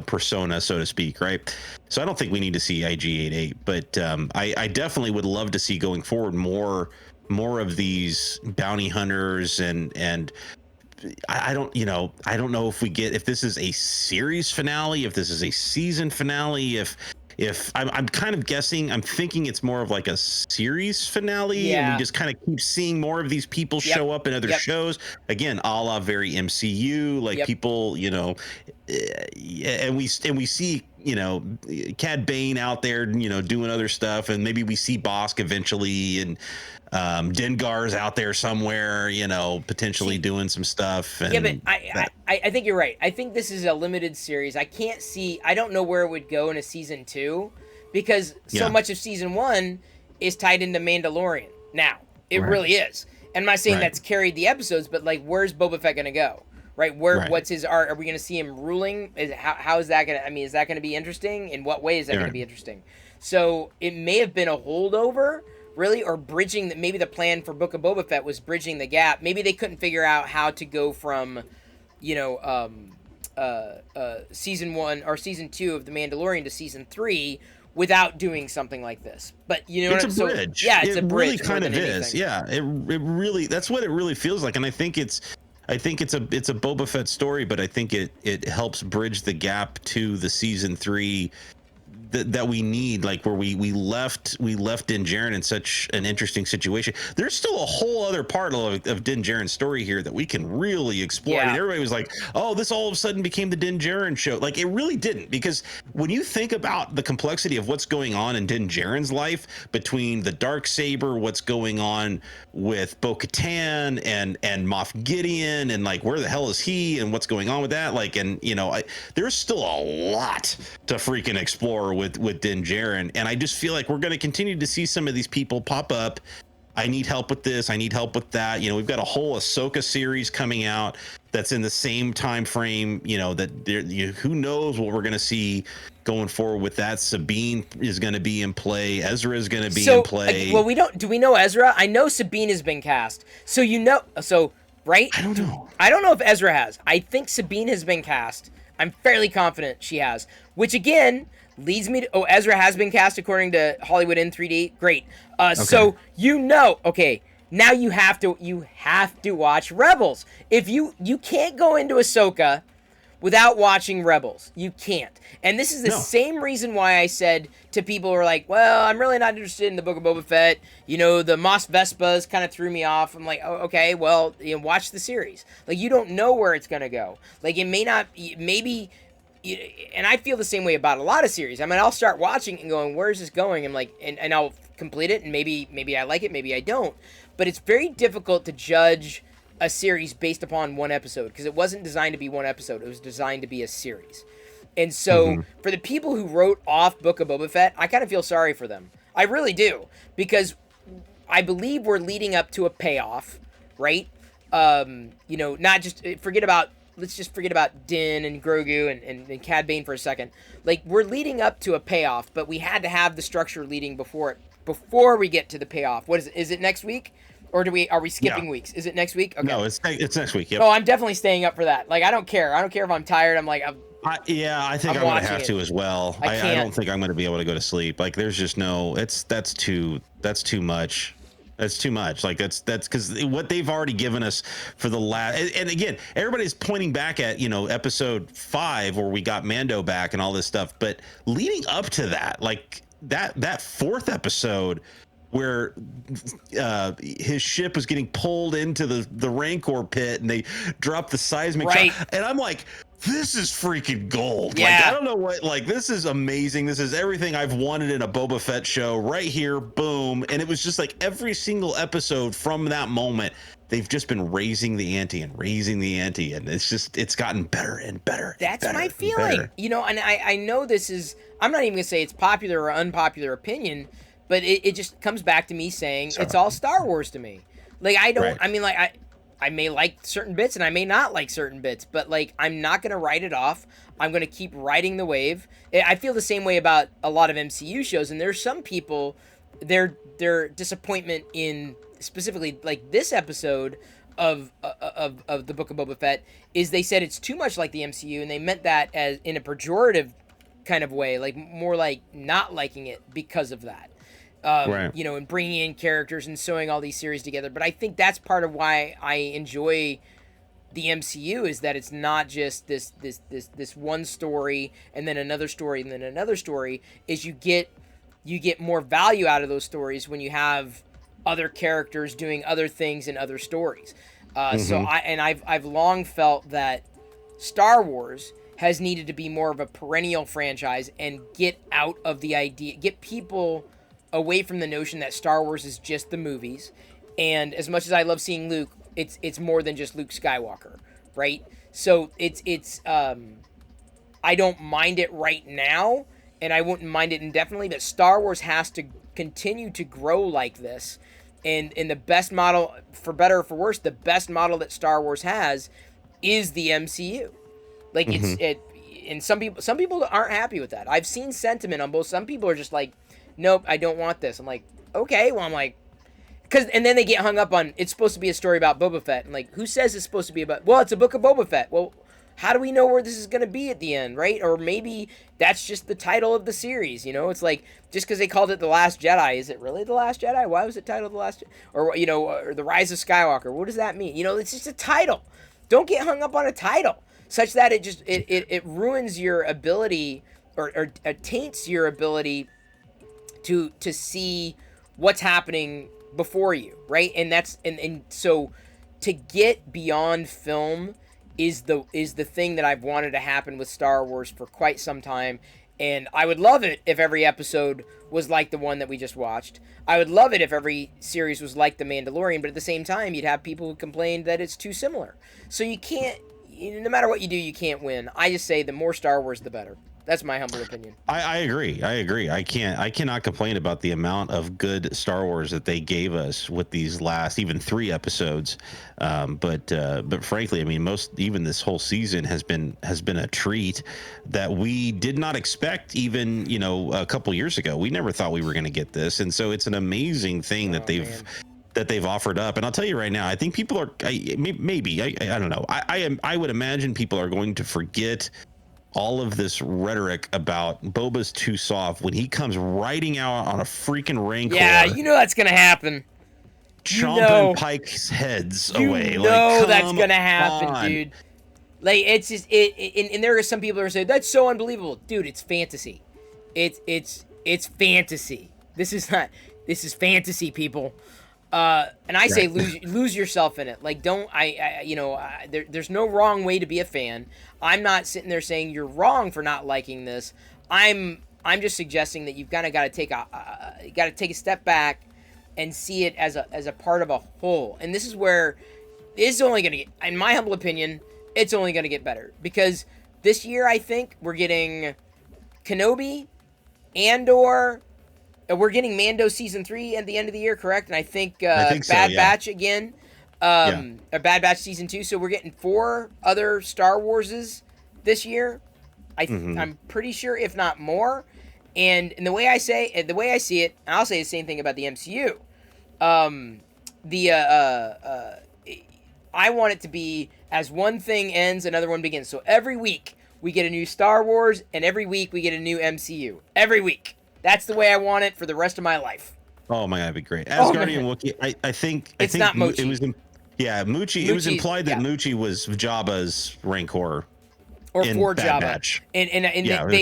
persona, so to speak, right? So I don't think we need to see IG-88, but I definitely would love to see going forward more of these bounty hunters and I don't know if this is a series finale, if this is a season finale, if I'm kind of guessing, I'm thinking it's more of like a series finale, and we just kind of keep seeing more of these people show up in other shows. Again, a la very MCU, like people, and we see, Cad Bane out there, doing other stuff, and maybe we see Bosk eventually, and Dengar's out there somewhere, potentially doing some stuff. And but I think you're right. I think this is a limited series. I don't know where it would go in a season 2, because so much of season 1 is tied into Mandalorian. Now, it really is. And I'm not saying that's carried the episodes, but like, where's Boba Fett going to go? Right? What's his art? Are we going to see him ruling? How is that going to, is that going to be interesting? In what way is that going to be interesting? So it may have been a holdover, really, or bridging. Maybe the plan for Book of Boba Fett was bridging the gap. Maybe they couldn't figure out how to go from, season 1 or season 2 of The Mandalorian to season 3 without doing something like this. But it's a bridge. It's a bridge. Really kind of is. Yeah, it really, that's what it really feels like. And I think it's a Boba Fett story, but I think it helps bridge the gap to the season 3 that we need, like where we left Din Djarin in such an interesting situation. There's still a whole other part of Din Djarin's story here that we can really explore. I mean, everybody was like, oh, this all of a sudden became the Din Djarin show. Like, it really didn't, because when you think about the complexity of what's going on in Din Djarin's life, between the Darksaber, what's going on with Bo-Katan and Moff Gideon, and like, where the hell is he and what's going on with that, like, and there's still a lot to freaking explore with Din Djarin, and I just feel like we're going to continue to see some of these people pop up I need help with this. I need help with that. You know, we've got a whole Ahsoka series coming out that's in the same time frame. You know, who knows what we're going to see going forward with that. Sabine is going to be in play. Ezra is going to be in play. Well, do we know Ezra? I know Sabine has been cast. Right? I don't know. I don't know if Ezra has. I think Sabine has been cast. I'm fairly confident she has. Which again leads me to Ezra has been cast according to Hollywood in 3D. Great. Okay. So now you have to watch Rebels. If you can't go into Ahsoka without watching Rebels. You can't. And this is the same reason why I said to people who are like, well, I'm really not interested in the Book of Boba Fett. You know, the Mos Vespas kind of threw me off. I'm like, oh, okay, well, you know, watch the series. Like, you don't know where it's going to go. Like, it may not, maybe, and I feel the same way about a lot of series. I mean, I'll start watching and going, where's this going? I'm like, and I'll complete it, and maybe I like it, maybe I don't. But it's very difficult to judge a series based upon one episode, because it wasn't designed to be one episode. It was designed to be a series. And so for the people who wrote off Book of Boba Fett, I kind of feel sorry for them. I really do, because I believe we're leading up to a payoff, right? You know, not just let's just forget about Din and Grogu and Cad Bane for a second. Like, we're leading up to a payoff, but we had to have the structure leading before we get to the payoff. What is it? Is it next week? Or are we skipping weeks? Is it next week? Okay. No, it's next week. Yep. Oh, I'm definitely staying up for that. Like, I don't care. I don't care if I'm tired. I'm like, I think I'm going to have to as well. I don't think I'm going to be able to go to sleep. Like, there's just that's too much. That's too much. Like, that's because what they've already given us for the last, and again, everybody's pointing back at, you know, episode 5 where we got Mando back and all this stuff. But leading up to that, like that fourth episode, where his ship was getting pulled into the Rancor pit and they dropped the seismic shot. And I'm like, this is freaking gold. Yeah. Like, I don't know what, like, this is amazing. This is everything I've wanted in a Boba Fett show right here. Boom. And it was just like every single episode from that moment, they've just been raising the ante. And it's gotten better and better. That's my feeling. You know, and I know this is, I'm not even gonna say it's popular or unpopular opinion, but it just comes back to me saying it's all Star Wars to me. Like, I don't, I mean, like, I may like certain bits and I may not like certain bits, but, like, I'm not going to write it off. I'm going to keep riding the wave. I feel the same way about a lot of MCU shows, and there's some people, their disappointment in specifically, like, this episode of the Book of Boba Fett is they said it's too much like the MCU, and they meant that as in a pejorative kind of way, like more like not liking it because of that. You know, and bringing in characters and sewing all these series together. But I think that's part of why I enjoy the MCU, is that it's not just this one story and then another story and then another story. Is you get more value out of those stories when you have other characters doing other things in other stories. So I've long felt that Star Wars has needed to be more of a perennial franchise and get out of the idea, get people away from the notion that Star Wars is just the movies. And as much as I love seeing Luke, it's more than just Luke Skywalker, right? So it's I don't mind it right now, and I wouldn't mind it indefinitely, but Star Wars has to continue to grow like this. And the best model, for better or for worse, the best model that Star Wars has is the MCU. Like, and some people aren't happy with that. I've seen sentiment on both. Some people are just like, nope, I don't want this. I'm like, okay, well, I'm like, and then they get hung up on, it's supposed to be a story about Boba Fett. And like, who says it's supposed to be about, well, it's a book of Boba Fett. Well, how do we know where this is going to be at the end, right? Or maybe that's just the title of the series, you know? It's like, just because they called it The Last Jedi, is it really The Last Jedi? Why was it titled The Last Jedi? Or, you know, or The Rise of Skywalker. What does that mean? You know, it's just a title. Don't get hung up on a title, such that it ruins your ability or taints your ability to see what's happening before you, right? And that's and so to get beyond film is the thing that I've wanted to happen with Star Wars for quite some time. And I would love it if every episode was like the one that we just watched. I would love it if every series was like The Mandalorian, but at the same time, you'd have people who complained that it's too similar. So you can't, no matter what you do, you can't win. I just say the more Star Wars, the better. That's my humble opinion. I agree. I cannot complain about the amount of good Star Wars that they gave us with these last even 3 episodes. But frankly, I mean, even this whole season has been a treat that we did not expect even, a couple years ago. We never thought we were going to get this. And so it's an amazing thing that they've offered up. And I'll tell you right now, I think people are I don't know. I would imagine people are going to forget all of this rhetoric about Boba's too soft when he comes riding out on a freaking Rancor. Yeah, that's gonna happen. Chomping Pike's heads away. That's gonna happen, dude. Like, it's just and there are some people who are saying that's so unbelievable, dude. It's fantasy. It's fantasy. This is fantasy, people. And I say lose yourself in it. Like, don't there's no wrong way to be a fan. I'm not sitting there saying you're wrong for not liking this. I'm just suggesting that you've kind of got to take a step back and see it as a part of a whole. And this is where it's only going to get, in my humble opinion, it's only going to get better, because this year I think we're getting Kenobi, Andor. We're getting Mando season 3 at the end of the year, correct? And I think Bad Batch again, or Bad Batch season 2. So we're getting 4 other Star Warses this year. I'm pretty sure, if not more. And the way I see it, and I'll say the same thing about the MCU. I want it to be as one thing ends, another one begins. So every week we get a new Star Wars, and every week we get a new MCU. Every week. That's the way I want it for the rest of my life. Oh my God, that'd be great. Asgardian Wookiee. I think not Mochi. It was Moochie. It was implied that Moochie was Jabba's Rancor. Or for Bad Jabba. Batch. And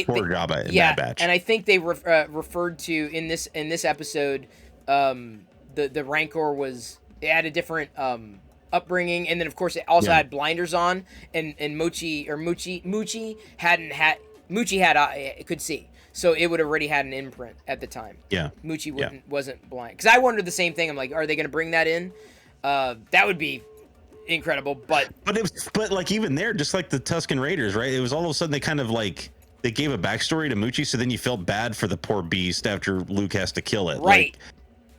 for Jabba in Bad Batch. And I think they referred to in this episode, the Rancor had a different upbringing, and then of course it also had blinders on, and Moochie could see. So it would have already had an imprint at the time. Yeah. Moochie wasn't blind. Because I wondered the same thing. I'm like, are they going to bring that in? That would be incredible. But like even there, just like the Tusken Raiders, right? It was all of a sudden they kind of like they gave a backstory to Moochie, so then you felt bad for the poor beast after Luke has to kill it. Right. Like,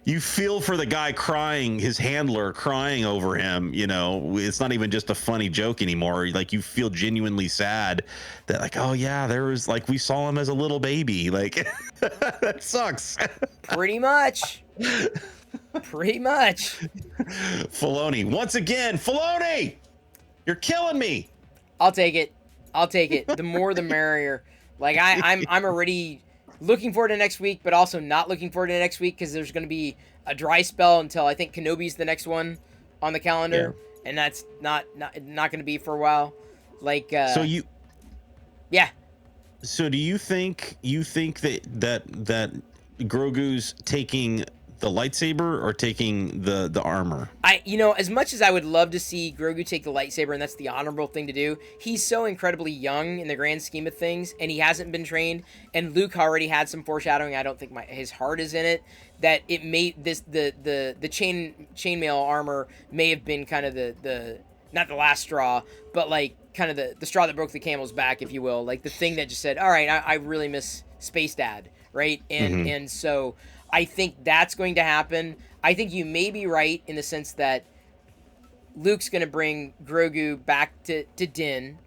you feel for the guy crying, his handler crying over him. It's not even just a funny joke anymore. Like, you feel genuinely sad that, like, oh yeah, there was, like, we saw him as a little baby. Like, that sucks. Pretty much. Filoni, once again, Filoni, you're killing me. I'll take it. The more the merrier. Like, I'm already looking forward to next week, but also not looking forward to next week, because there's going to be a dry spell until I think Kenobi's the next one on the calendar, and that's not going to be for a while. Like, So do you think that Grogu's taking the lightsaber or taking the armor? As much as I would love to see Grogu take the lightsaber, and that's the honorable thing to do, he's so incredibly young in the grand scheme of things, and he hasn't been trained, and Luke already had some foreshadowing. I don't think his heart is in it, that it may the chainmail armor may have been kind of the not the last straw, but like kind of the straw that broke the camel's back, if you will, like the thing that just said, all right, I really miss Space Dad, right? And so I think that's going to happen. I think you may be right in the sense that Luke's going to bring Grogu back to Din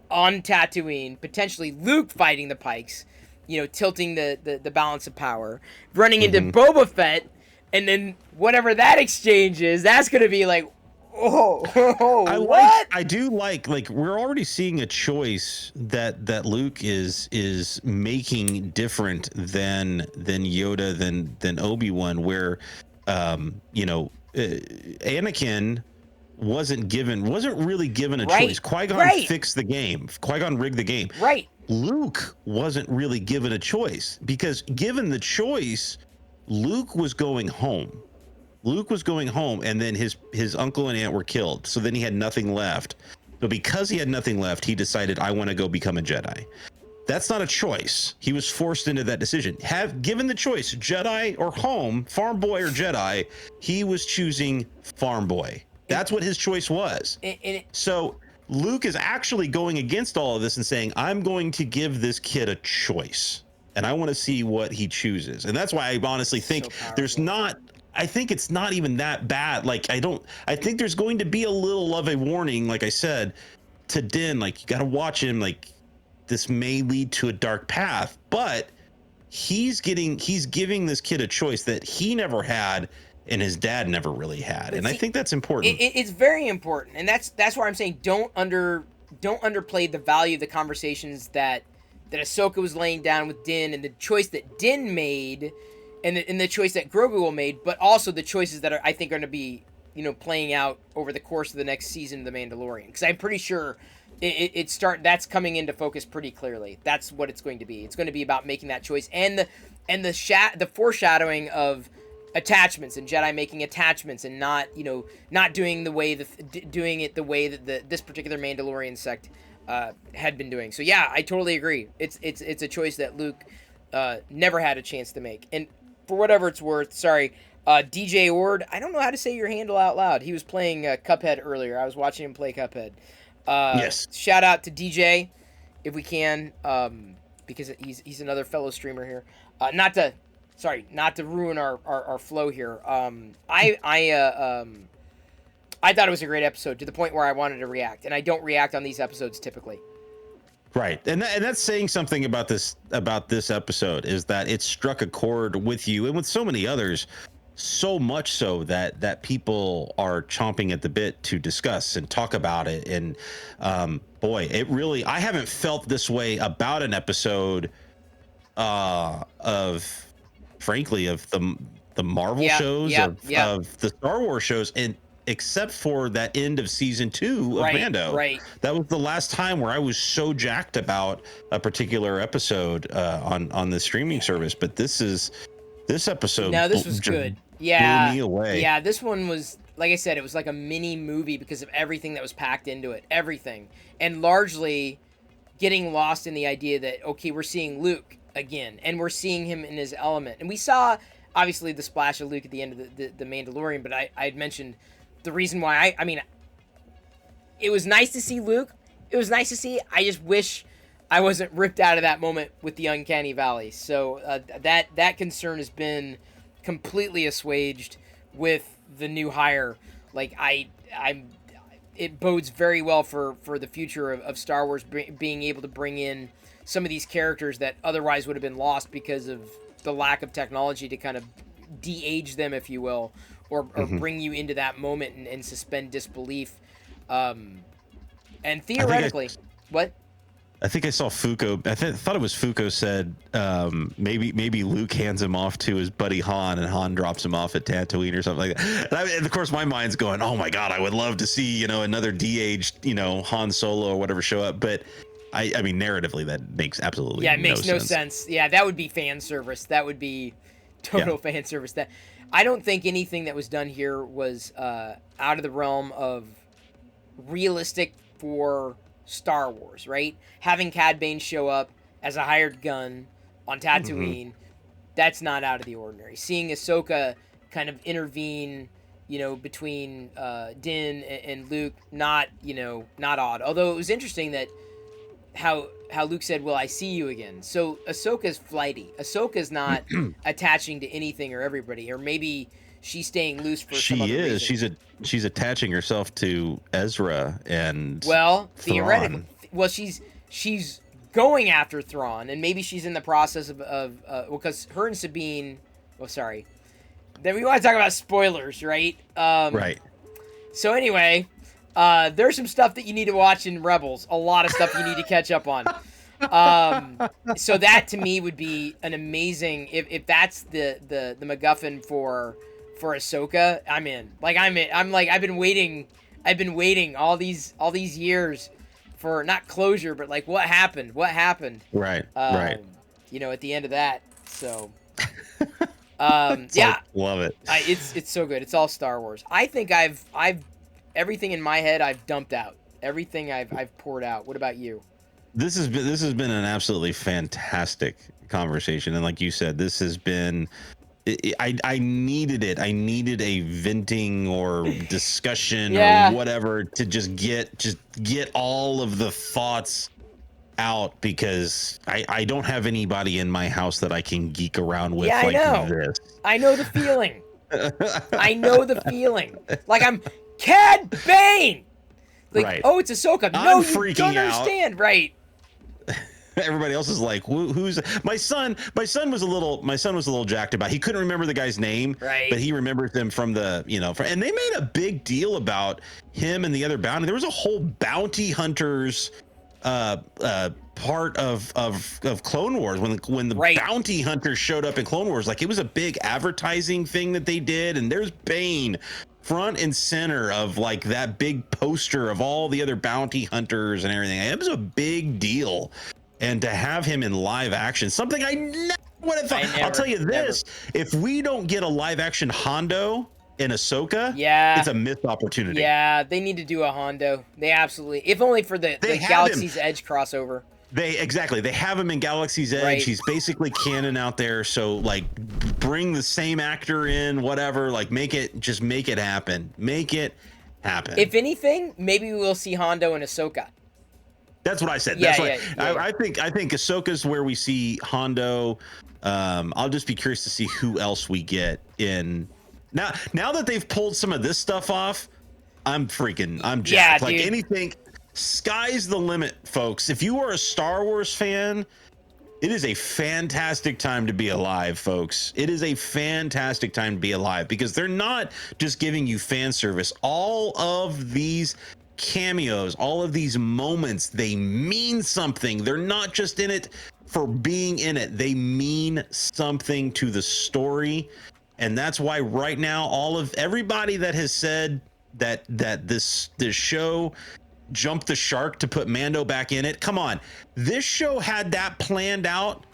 on Tatooine, potentially Luke fighting the Pikes, tilting the balance of power, running into Boba Fett, and then whatever that exchange is, that's going to be like, what? I do like we're already seeing a choice that Luke is making different than Yoda, than Obi-Wan, where Anakin wasn't really given a choice. Qui-Gon fixed the game. Qui-Gon rigged the game. Right. Luke wasn't really given a choice, because given the choice, Luke was going home. And then his uncle and aunt were killed. So then he had nothing left. So because he had nothing left, he decided, I want to go become a Jedi. That's not a choice. He was forced into that decision. Given the choice, Jedi or home, farm boy or Jedi, he was choosing farm boy. That's what his choice was. So Luke is actually going against all of this and saying, I'm going to give this kid a choice and I want to see what he chooses. And that's why I honestly think there's not, I think it's not even that bad. Like, I think there's going to be a little of a warning, like I said, to Din, like, you got to watch him. Like, this may lead to a dark path, but he's giving this kid a choice that he never had and his dad never really had. And I think that's important. It's very important. And that's why I'm saying don't underplay the value of the conversations that Ahsoka was laying down with Din, and the choice that Din made, and the choice that Grogu made, but also the choices that I think are going to be, playing out over the course of the next season of The Mandalorian. Because I'm pretty sure that's coming into focus pretty clearly. That's what it's going to be. It's going to be about making that choice, and the foreshadowing of attachments and Jedi making attachments, and not doing doing it the way that this particular Mandalorian sect had been doing. So yeah, I totally agree. It's a choice that Luke never had a chance to make. And for whatever it's worth, sorry, DJ Ord, I don't know how to say your handle out loud. He was playing Cuphead earlier. I was watching him play Cuphead. Yes. Shout out to DJ, if we can, because he's another fellow streamer here. Not to ruin our flow here. I thought it was a great episode, to the point where I wanted to react, and I don't react on these episodes typically. Right, and that's saying something about this episode, is that it struck a chord with you and with so many others, so much so that people are chomping at the bit to discuss and talk about it. And boy, it really, I haven't felt this way about an episode of, frankly, of the Marvel shows, of the Star Wars shows, and except for that end of season 2 of Mando. Right. That was the last time where I was so jacked about a particular episode on the streaming service. But this episode. No, this was good. Yeah. Blew me away. Yeah, this one was, like I said, it was like a mini movie because of everything that was packed into it. Everything. And largely getting lost in the idea that, okay, we're seeing Luke again, and we're seeing him in his element. And we saw, obviously, the splash of Luke at the end of the Mandalorian, but I had mentioned the reason why I mean, it was nice to see Luke. It was nice to see. I just wish I wasn't ripped out of that moment with the Uncanny Valley. So that concern has been completely assuaged with the new hire. Like it bodes very well for the future of Star Wars being able to bring in some of these characters that otherwise would have been lost because of the lack of technology to kind of de-age them, if you will, or bring you into that moment and suspend disbelief. And theoretically, what? I think I saw Fuko. I thought it was Fuko said maybe Luke hands him off to his buddy Han, and Han drops him off at Tatooine or something like that. And of course, my mind's going, "Oh my God, I would love to see another de-aged Han Solo or whatever show up." But I mean, narratively, that makes absolutely it makes no sense. Yeah, that would be fan service. That would be total fan service. That I don't think anything that was done here was out of the realm of realistic for Star Wars, right? Having Cad Bane show up as a hired gun on Tatooine, that's not out of the ordinary. Seeing Ahsoka kind of intervene, between Din and Luke, not odd. Although it was interesting that how Luke said, "Well, I see you again." So Ahsoka's flighty. Ahsoka's not attaching to anything or everybody, or maybe she's staying loose for some other reason. She's attaching herself to Ezra and theoretically. Well, she's going after Thrawn, and maybe she's in the process of because her and Sabine. Oh, sorry. Then we want to talk about spoilers, right? Right. So anyway, there's some stuff that you need to watch in Rebels. A lot of stuff you need to catch up on. So that to me would be an amazing if that's the MacGuffin for Ahsoka. I'm in. I've been waiting all these years for not closure, but like what happened? Right. Right. At the end of that. So. Yeah. Love it. It's so good. It's all Star Wars. I think I've everything in my head I've dumped out. Everything I've poured out. What about you? This has been an absolutely fantastic conversation, and like you said, this has been I needed it. I needed a venting or discussion Yeah. or whatever to just get all of the thoughts out, because I don't have anybody in my house that I can geek around with Yeah, I like know. this. I know the feeling. I know the feeling. Like I'm Cad Bane. Like, Right. oh, it's Ahsoka. No, I'm you freaking don't out. understand, right? Everybody else is like, who's my son? My son was a little jacked about. He couldn't remember the guy's name, Right. but he remembers him from the, and they made a big deal about him and the other bounty. There was a whole bounty hunters part of Clone Wars when the Right. bounty hunters showed up in Clone Wars. Like, it was a big advertising thing that they did, and there's Bane front and center of like that big poster of all the other bounty hunters and everything. It was a big deal. And to have him in live action, something I never would have thought. I'll tell you this: if we don't get a live action Hondo in Ahsoka, Yeah. it's a missed opportunity. Yeah, they need to do a Hondo. They absolutely, if only for the Galaxy's Edge crossover. They have him in Galaxy's Edge. Right. He's basically canon out there. So like, bring the same actor in, whatever. Like, make it happen. Make it happen. If anything, maybe we'll see Hondo and Ahsoka. That's what I said. Yeah, That's what I think Ahsoka's where we see Hondo. I'll just be curious to see who else we get in. Now that they've pulled some of this stuff off, I'm jacked. Yeah, like dude. anything, sky's the limit, folks. If you are a Star Wars fan, it is a fantastic time to be alive, folks. It is a fantastic time to be alive, because they're not just giving you fan service. All of these cameos, all of these moments, they mean something. They're not just in it for being in it. They mean something to the story. And that's why right now, everybody that has said that this show jumped the shark to put Mando back in it. Come on. This show had that planned out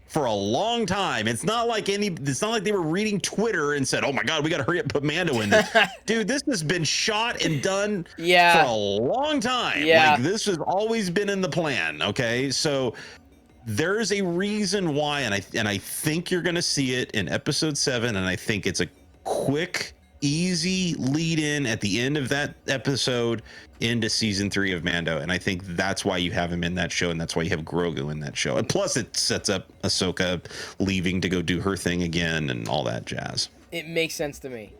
for a long time. It's not like they were reading Twitter and said, "Oh my God, we got to hurry up and put Mando in this." Dude, this has been shot and done for a long time. Yeah. Like, this has always been in the plan. Okay. So there's a reason why, and I think you're going to see it in episode 7. And I think it's a quick, easy lead in at the end of that episode into season 3 of Mando. And I think that's why you have him in that show, and that's why you have Grogu in that show. And plus it sets up Ahsoka leaving to go do her thing again and all that jazz. It makes sense to me.